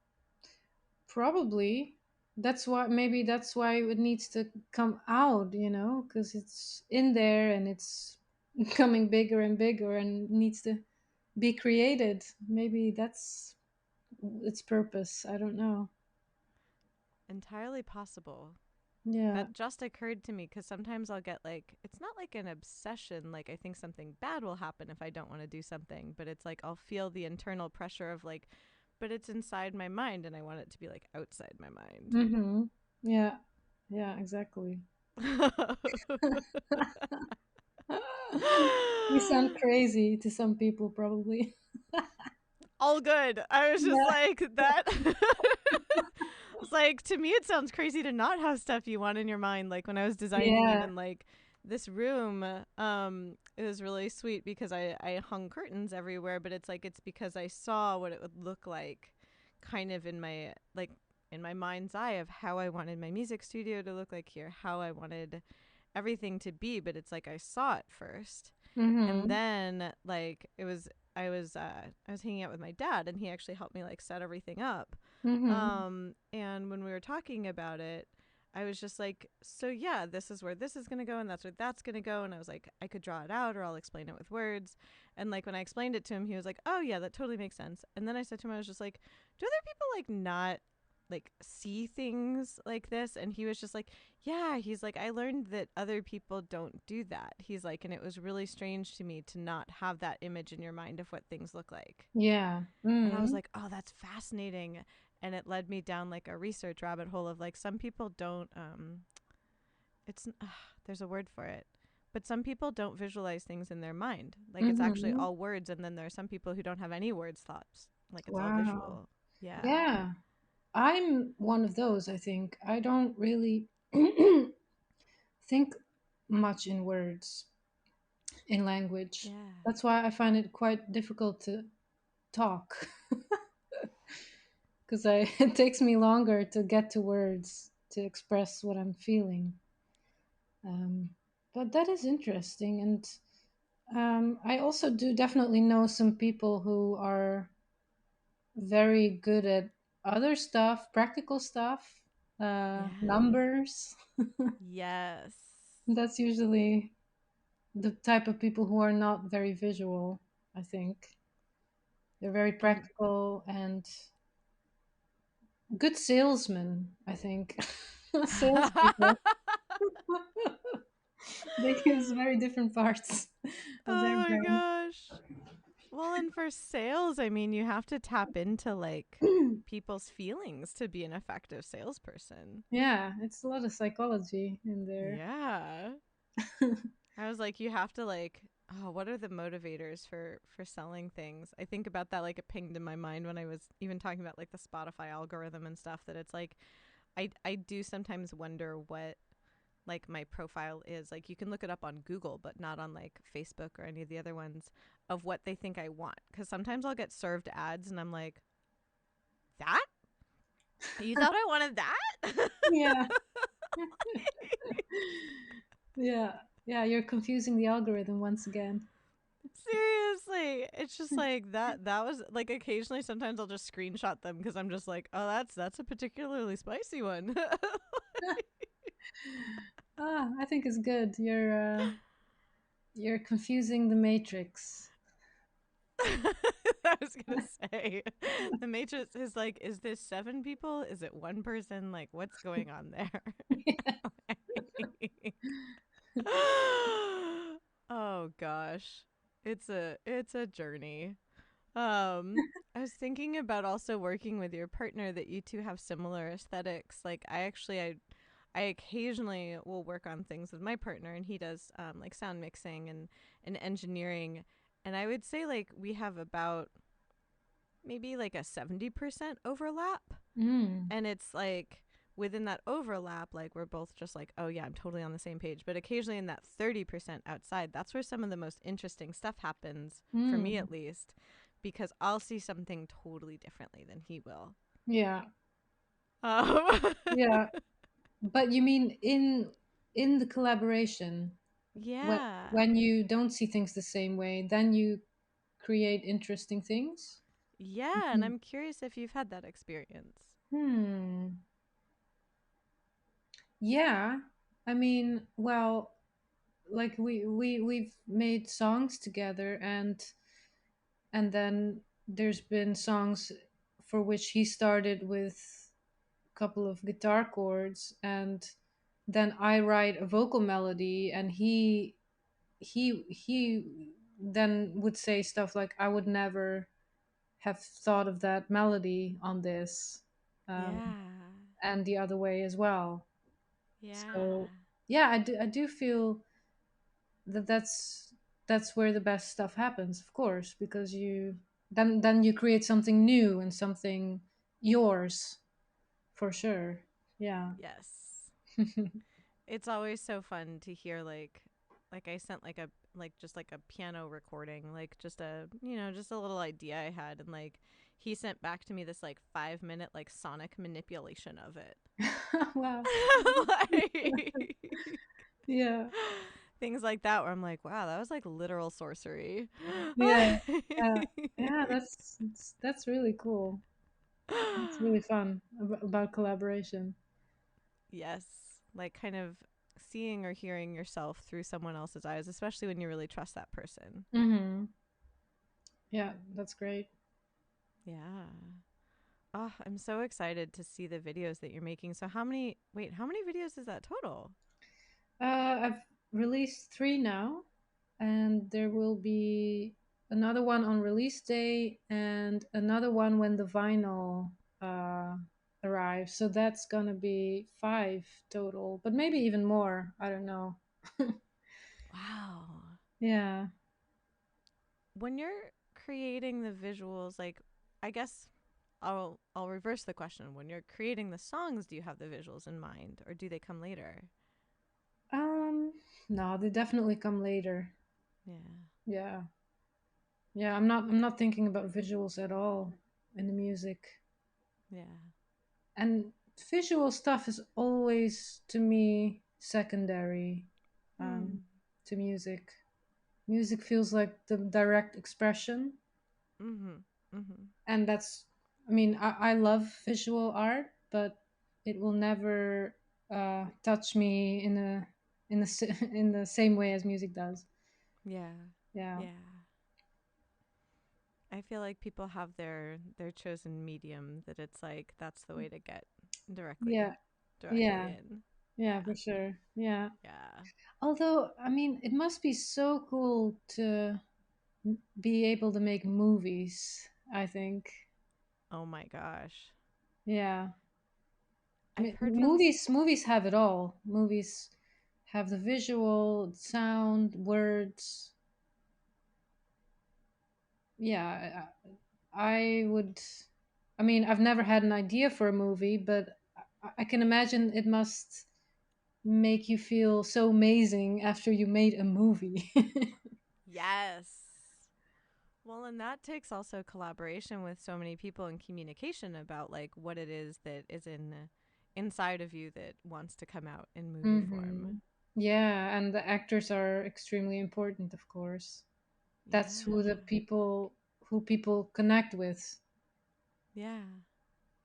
Probably. That's why it needs to come out, because it's in there and it's becoming bigger and bigger and needs to be created. Maybe that's its purpose. I don't know. Entirely possible. Yeah. That just occurred to me because sometimes I'll get like, it's not like an obsession, like I think something bad will happen if I don't want to do something, but it's like I'll feel the internal pressure of like, but it's inside my mind and I want it to be like outside my mind. Mm-hmm. Yeah. Yeah, exactly. We sound crazy to some people, probably. all good. I was just Yeah. like that. It's like, to me it sounds crazy to not have stuff you want in your mind. Like when I was designing Yeah. even like this room, it was really sweet because I hung curtains everywhere, but it's like it's because I saw what it would look like kind of in my like in my mind's eye of how I wanted my music studio to look like here, how I wanted everything to be, but it's like I saw it first. And Mm-hmm. then like it was I was hanging out with my dad and he actually helped me like set everything up. Mm-hmm. And when we were talking about it, I was just like, so yeah, this is where this is going to go and that's where that's going to go. And I was like, I could draw it out or I'll explain it with words. And like when I explained it to him, he was like, oh yeah, that totally makes sense. And then I said to him, I was just like, do other people like not like see things like this? And he was just like, yeah, he's like, I learned that other people don't do that. He's like, and it was really strange to me to not have that image in your mind of what things look like. Yeah. And I was Mm. like, oh, that's fascinating. And it led me down like a research rabbit hole of like some people don't it's there's a word for it. But some people don't visualize things in their mind. Like it's actually Mm-hmm. all words and then there are some people who don't have any words thoughts. Like it's all Wow. visual. Yeah. Yeah. I'm one of those, I think. I don't really think much in words, in language. Yeah. That's why I find it quite difficult to talk because it takes me longer to get to words to express what I'm feeling. Um, but that is interesting. And I also do definitely know some people who are very good at other stuff, practical stuff, Yeah. numbers. Yes. That's usually the type of people who are not very visual, I think. They're very And practical and good salesmen, I think. Salespeople. They use very different parts of their oh my brain. gosh. Well, and for sales, I mean, you have to tap into like people's feelings to be an effective salesperson. Yeah, it's a lot of psychology in there. Yeah. I was like, you have to like, oh, what are the motivators for selling things? I think about that like it pinged in my mind when I was even talking about like the Spotify algorithm and stuff that it's like I do sometimes wonder what like my profile is. Like you can look it up on Google, but not on like Facebook or any of the other ones of what they think I want. Cuz sometimes I'll get served ads and I'm like, "That? You thought I wanted that?" Yeah, yeah, yeah. You're confusing the algorithm once again. Seriously, it's just like that was like occasionally sometimes I'll just screenshot them because I'm just like, oh, that's a particularly spicy one. I think it's good. You're confusing the matrix. I was gonna say the Matrix is like, is this seven people? Is it one person? Like, what's going on there? oh gosh, it's a journey. I was thinking about also working with your partner that you two have similar aesthetics. Like I occasionally will work on things with my partner and he does like sound mixing and engineering. And I would say like we have about maybe like a 70% overlap. Mm. And it's like within that overlap, like we're both just like, oh yeah, I'm totally on the same page. But occasionally in that 30% outside, that's where some of the most interesting stuff happens, for me Mm. at least, because I'll see something totally differently than he will. Yeah, Um, yeah. But you mean in the collaboration, when yeah. when you don't see things the same way, then you create interesting things? Yeah. And Mhm. I'm curious if you've had that experience. Hmm. Yeah. I mean, well, like we've made songs together, and then there's been songs for which he started with a couple of guitar chords, and then I write a vocal melody, and he then would say stuff like, I would never have thought of that melody on this, um, Yeah. and the other way as well. So Yeah. yeah, I do feel that that's where the best stuff happens, of course, because then you create something new and something yours for sure. Yeah. Yes. It's always so fun to hear like I sent like a like just like a piano recording, like just a just a little idea I had, and like he sent back to me this like 5 minute like sonic manipulation of it. Wow. Like Yeah. things like that where I'm like, wow, that was like literal sorcery. Yeah. Yeah. Yeah, that's really cool. It's really fun about collaboration. Yes, like kind of seeing or hearing yourself through someone else's eyes, especially when you really trust that person. Mhm. Yeah, that's great. Yeah. Oh, I'm so excited to see the videos that you're making. So how many videos is that total? I've released 3 now, and there will be another one on release day and another one when the vinyl uh, arrives. So that's gonna be 5 total, but maybe even more. I don't know. Wow. Yeah. When you're creating the visuals, like I guess I'll reverse the question. When you're creating the songs, do you have the visuals in mind or do they come later? Um. No, they definitely come later. Yeah. Yeah. Yeah. I'm not thinking about visuals at all in the music. Yeah. And visual stuff is always to me secondary um, Hmm. to music. Music feels like the direct expression, Mhm. Mhm. and that's, I mean, I love visual art, but it will never touch me in the same way as music does. Yeah. Yeah. Yeah. I feel like people have their chosen medium that it's like that's the way to get Yeah. directly Yeah. in. Yeah, Yeah. for sure. Yeah. Yeah. Although, I mean, it must be so cool to be able to make movies, I think. Oh my gosh. Yeah. I I've mean, heard from movies have it all. Movies have the visual, sound, words. Yeah, I would. I mean, I've never had an idea for a movie, but I can imagine it must make you feel so amazing after you made a movie. yes. Well, and that takes also collaboration with so many people and communication about like what it is that is inside of you that wants to come out in movie form. Hmm. Yeah, and the actors are extremely important, of course. That's Yeah. who people connect with. Yeah.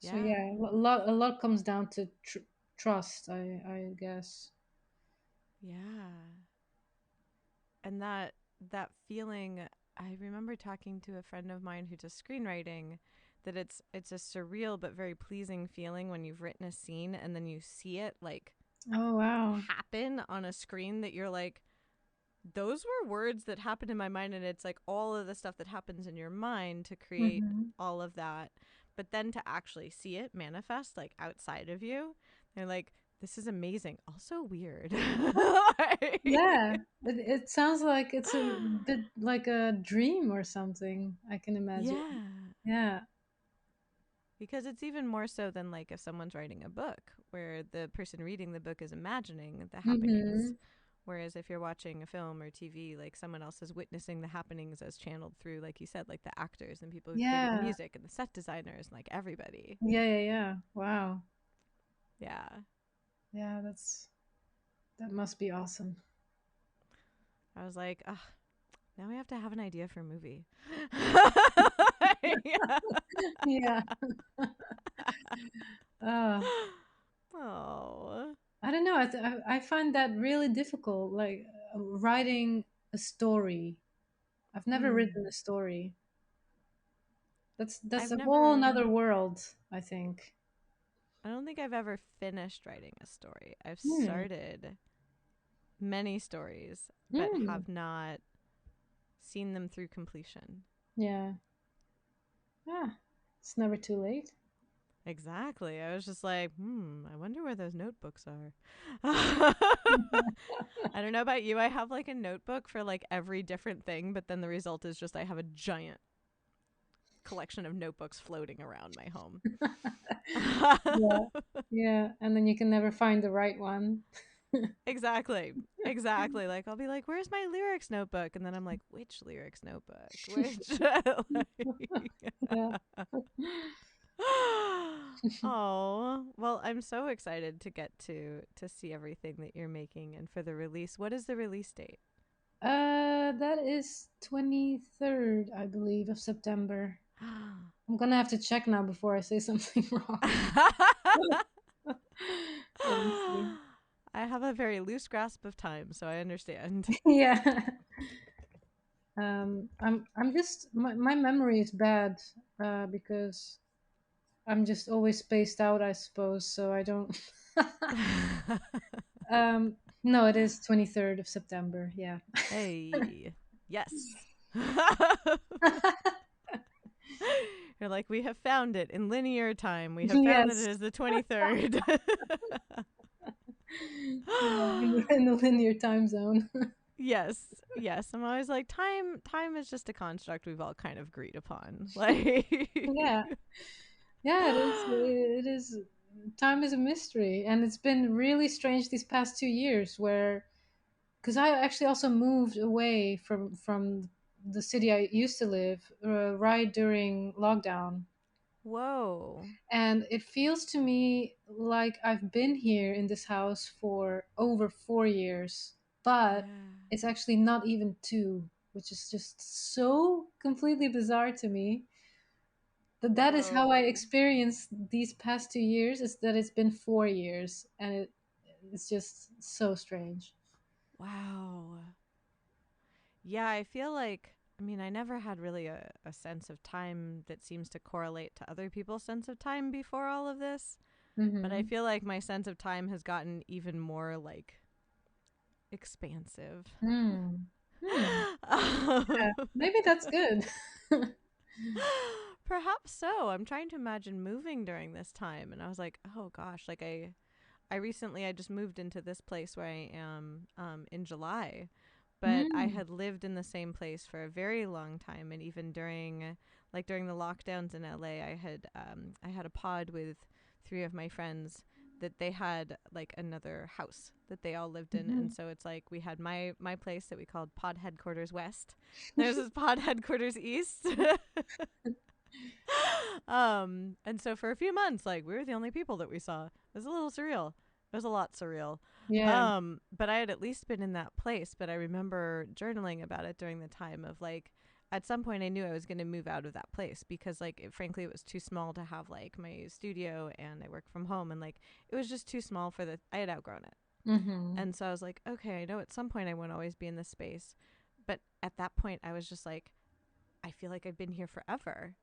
So Yeah. yeah, a lot comes down to trust, I guess. Yeah. And that feeling, I remember talking to a friend of mine who does screenwriting, that it's a surreal but very pleasing feeling when you've written a scene and then you see it like Oh wow. happen on a screen, that you're like, those were words that happened in my mind, and it's like all of the stuff that happens in your mind to create Hmm. all of that, but then to actually see it manifest like outside of you, they're like, this is amazing, also weird. Yeah, it sounds like it's a bit like a dream or something. I can imagine. Yeah, Yeah. because it's even more so than like if someone's writing a book where the person reading the book is imagining the happenings. Hmm. Whereas if you're watching a film or TV, like someone else is witnessing the happenings as channeled through, like you said, like the actors and people who created the Yeah. music and the set designers and like everybody. Yeah. Yeah. Yeah. Wow. Yeah. Yeah. That must be awesome. I was like, ugh, now we have to have an idea for a movie. Yeah. Uh, Oh. I don't know. I find that really difficult. Like writing a story. I've never written Hmm. a story. That's I've a whole never, another world, I think. I don't think I've ever finished writing a story. I've Hmm. started many stories, but Hmm. have not seen them through completion. Yeah. Yeah. It's never too late. Exactly. I was just like, I wonder where those notebooks are. I don't know about you. I have like a notebook for like every different thing, but then the result is just I have a giant collection of notebooks floating around my home. Yeah. Yeah. And then you can never find the right one. Exactly. Exactly. Like I'll be like, "Where's my lyrics notebook?" And then I'm like, "Which lyrics notebook? Which?" Yeah. Oh, well, I'm so excited to get to see everything that you're making and for the release. What is the release date? That is 23rd, I believe, of September. I'm gonna have to check now before I say something wrong. Let me see. I have a very loose grasp of time, so I understand. Yeah. I'm just my memory is bad because I'm just always spaced out, I suppose. So I don't. No, it is 23rd of September. Yeah. Hey, yes. You're like, we have found it in linear time. We have found that it Yes. is the 23rd. Yeah, in the linear time zone. Yes, yes. I'm always like, time is just a construct we've all kind of agreed upon. Like, Yeah. Yeah, it is. It is. Time is a mystery, and it's been really strange these past 2 years. Where, because I actually also moved away from the city I used to live right during lockdown, whoa. and it feels to me like I've been here in this house for over 4 years, but Yeah. it's actually not even two, which is just so completely bizarre to me. But that is how I Whoa. experienced these past 2 years. Is that it's been 4 years, and it's just so strange. Wow. Yeah, I feel like, I mean, I never had really a sense of time that seems to correlate to other people's sense of time before all of this. But I Mm-hmm. feel like my sense of time has gotten even more like expansive. Hmm. Hmm. Um, Yeah. Maybe that's good. Perhaps so. I'm trying to imagine moving during this time, and I was like, oh gosh, like I recently I just moved into this place where I am in July, but I Hmm. had lived in the same place for a very long time, and even during the lockdowns in LA, I had a pod with three of my friends that they had like another house that they all lived in, Hmm. and so it's like we had my place that we called Pod Headquarters West. There's this Pod Headquarters East. And so for a few months, like we were the only people that we saw. It was a little surreal. It was a lot surreal. Yeah. But I had at least been in that place, but I remember journaling about it during the time of like at some point I knew I was going to move out of that place because like frankly it was too small to have like my studio and I work from home and like it was just too small for the I had outgrown it. Hmm. And so I was like, okay, I know at some point I won't always be in this space. But at that point I was just like I feel like I've been here forever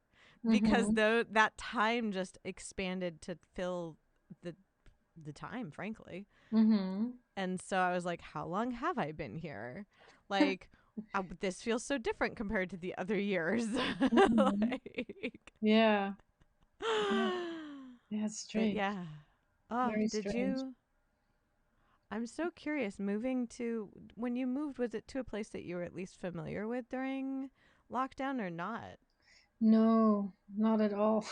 because Hmm. though that time just expanded to fill the the time, frankly. Hmm. And so I was like, how long have I been here? Like, this feels so different compared to the other years. Hmm. Like, Yeah. Yeah. Yeah. It's but strange. yeah. Oh, Very did strange. you? I'm so curious. Moving to when you moved, was it to a place that you were at least familiar with during lockdown or not? No, not at all.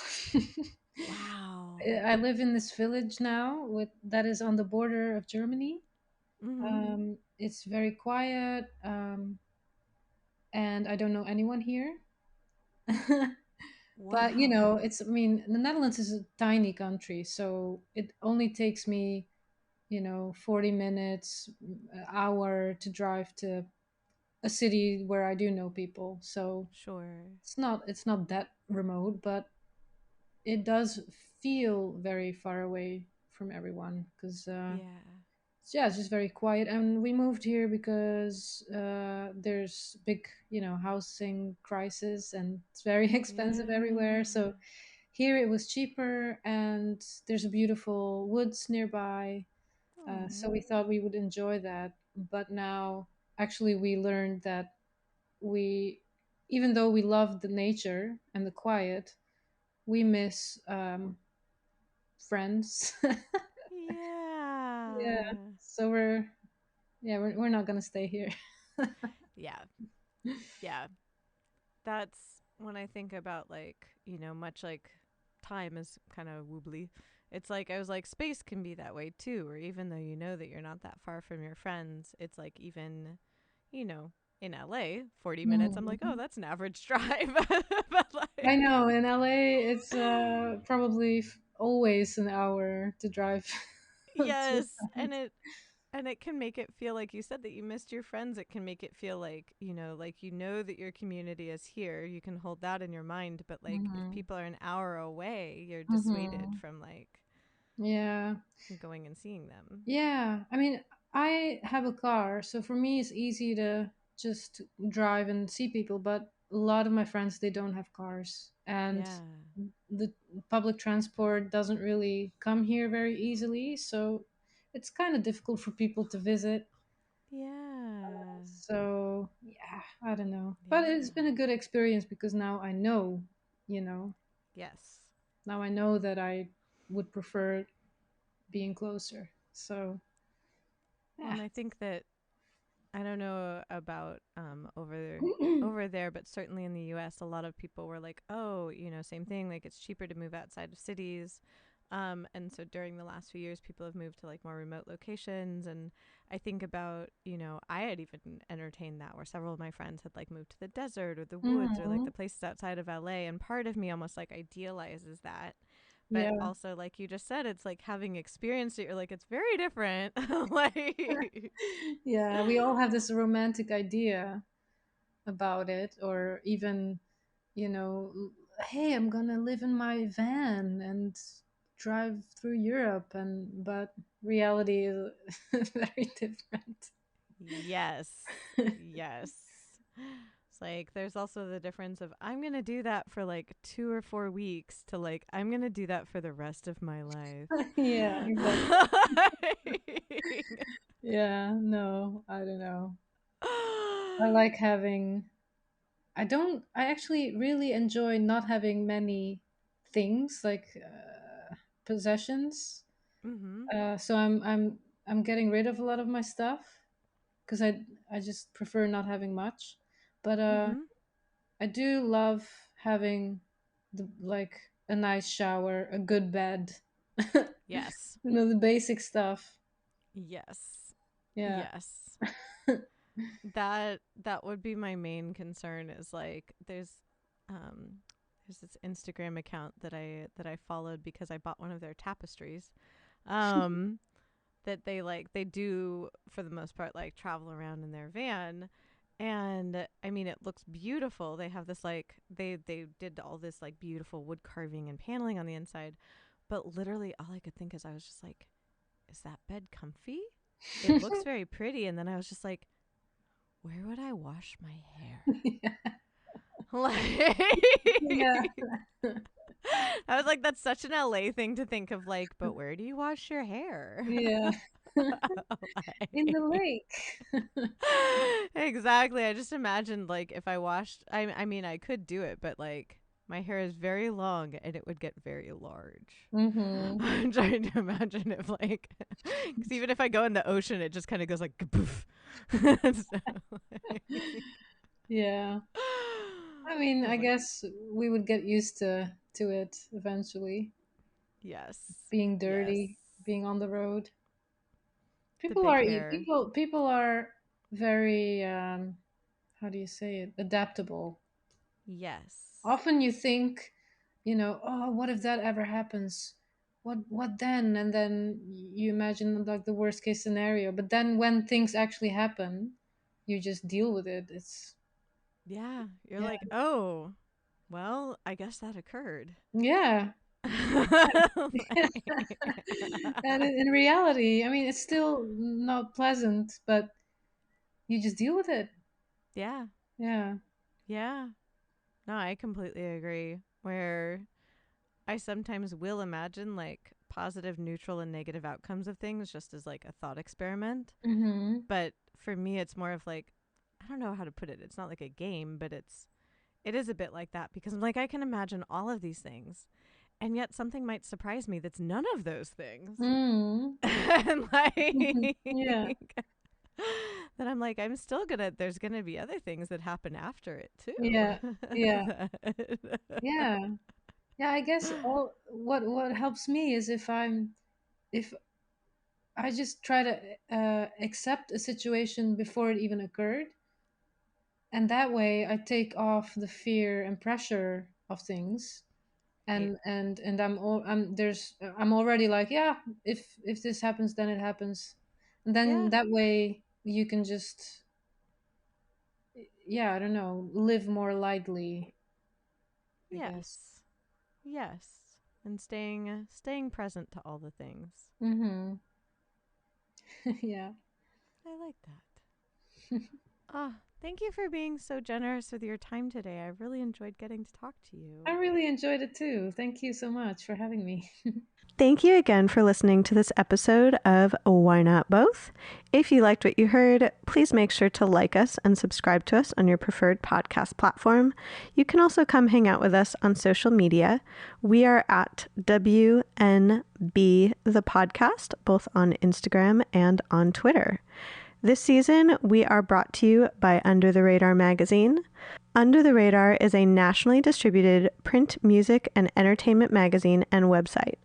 Wow. I live in this village now with that is on the border of Germany. Mm-hmm. It's very quiet, and I don't know anyone here. But Wow. it's I mean, the Netherlands is a tiny country, so it only takes me 40 minutes, an hour to drive to a city where I do know people. So Sure. it's not that remote, but it does feel very far away from everyone because Yeah. yeah, it's just very quiet. And we moved here because there's big housing crisis, and it's very expensive everywhere. Yeah. So here it was cheaper, and there's a beautiful woods nearby. So Oh. we thought we would enjoy that. But now actually we learned that we even though we love the nature and the quiet, we miss friends. Yeah. Yeah. So we're not gonna stay here. Yeah. Yeah. That's when I think about like, much like time is kind of woobly, it's like I was like space can be that way too, or even though you know that you're not that far from your friends, it's like even, you know, in LA, 40 minutes, I'm like, oh, Mhm. that's an average drive. But I like know in LA it's probably always an hour to drive to. yes, and it can make it feel like you said that you missed your friends. It can make it feel like that your community is here. You can hold that in your mind, but like if Hmm. people are an hour away, you're dissuaded Hmm. from like Yeah. going and seeing them. Yeah, I mean, I have a car, so for me it's easy to just drive and see people, but a lot of my friends they don't have cars and Yeah. the public transport doesn't really come here very easily, so it's kind of difficult for people to visit. Yeah. So, yeah, I don't know. But it's Yeah. been a good experience because now I know, you know, Yes. now I know that I would prefer being closer. So, Well, yeah. and I think that I don't know about over there, but certainly in the U.S., a lot of people were like, "Oh, same thing. Like it's cheaper to move outside of cities." And so during the last few years, people have moved to like more remote locations. And I think about, I had even entertained that where several of my friends had like moved to the desert or the woods or like Hmm. the places outside of LA. And part of me almost like idealizes that. But Yeah. also, like you just said, it's like having experienced it, you're like, it's very different. Like, Yeah, we all have this romantic idea about it, or even, hey, I'm gonna live in my van and drive through Europe, and but reality is very different. yes. Yes. It's like there's also the difference of I'm going to do that for like 2 or 4 weeks to like I'm going to do that for the rest of my life. Yeah, exactly. Yeah, no, I don't know. I like having. I actually really enjoy not having many things like possessions. Mhm. So I'm getting rid of a lot of my stuff because I just prefer not having much. But Mhm. I do love having like a nice shower, a good bed, Yes. the basic stuff. Yes. Yeah. Yes. That would be my main concern is like um there's this Instagram account that I followed because I bought one of their tapestries. Um that they do for the most part like travel around in their van, and I mean it looks beautiful. They have this like they did all this like beautiful wood carving and paneling on the inside, but literally all I could think is I was just like, is that bed comfy? It looks very pretty, and then I was just like, where would I wash my hair? Like Yeah. I was like, that's such an LA thing to think of, like, but where do you wash your hair? Yeah. In the Like, lake. exactly. I just imagined like if I washed I mean I could do it, but like my hair is very long and it would get very large. Hmm. I'm trying to imagine if like cuz even if I go in the ocean it just kind of goes like poof. So, like, Yeah. I mean, I I was like, guess we would get used to it eventually. yes. Being Yes. dirty, being on the road. The big hair. People are very how do you say it? Adaptable. Yes. Often you think, oh, what if that ever happens? What then? And then you imagine like the worst case scenario. But then when things actually happen, you just deal with it. It's Yeah, you're yeah. like, "Oh, well, I guess that occurred." Yeah. And in reality, I mean, it's still not pleasant, but you just deal with it. Yeah. Yeah. Yeah. No, I completely agree. Where I sometimes will imagine like positive, neutral, and negative outcomes of things just as like a thought experiment. Hmm. But for me, it's more of like, I don't know how to put it. It's not like a game, but it is a bit like that because I'm like, I can imagine all of these things. And yet something might surprise me that's none of those things. Mm. And Yeah. like then I'm like, there's gonna be other things that happen after it too. Yeah, yeah, yeah, yeah. I guess all what helps me is if I just try to accept a situation before it even occurred, and that way I take off the fear and pressure of things, Right. and I'm already like, yeah, if this happens, then it happens, and then Yeah. that way you can just, yeah, I don't know, live more lightly, I guess. Yes. Yes. And staying present to all the things. Mm-hmm. Yeah. I like that. Ah, thank you for being so generous with your time today. I really enjoyed getting to talk to I you. really enjoyed it too. Thank you so much for having me. Thank you again for listening to this episode of Why Not Both. If you liked what you heard, please make sure to like us and subscribe to us on your preferred podcast platform. You can also come hang out with us on social media. We are at WNB the podcast, both on Instagram and on Twitter. This season, we are brought to you by Under the Radar magazine. Under the Radar is a nationally distributed print, music, and entertainment magazine and website.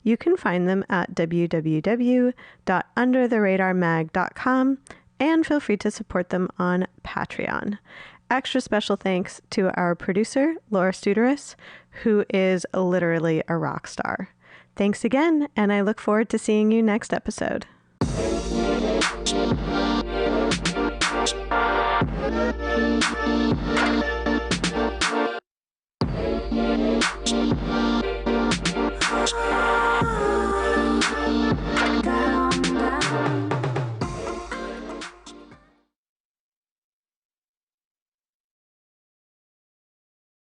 You can find them at www.undertheradarmag.com and feel free to support them on Patreon. Extra special thanks to our producer, Laura Studeris, who is literally a rock star. Thanks again, and I look forward to seeing you next episode. Thank you.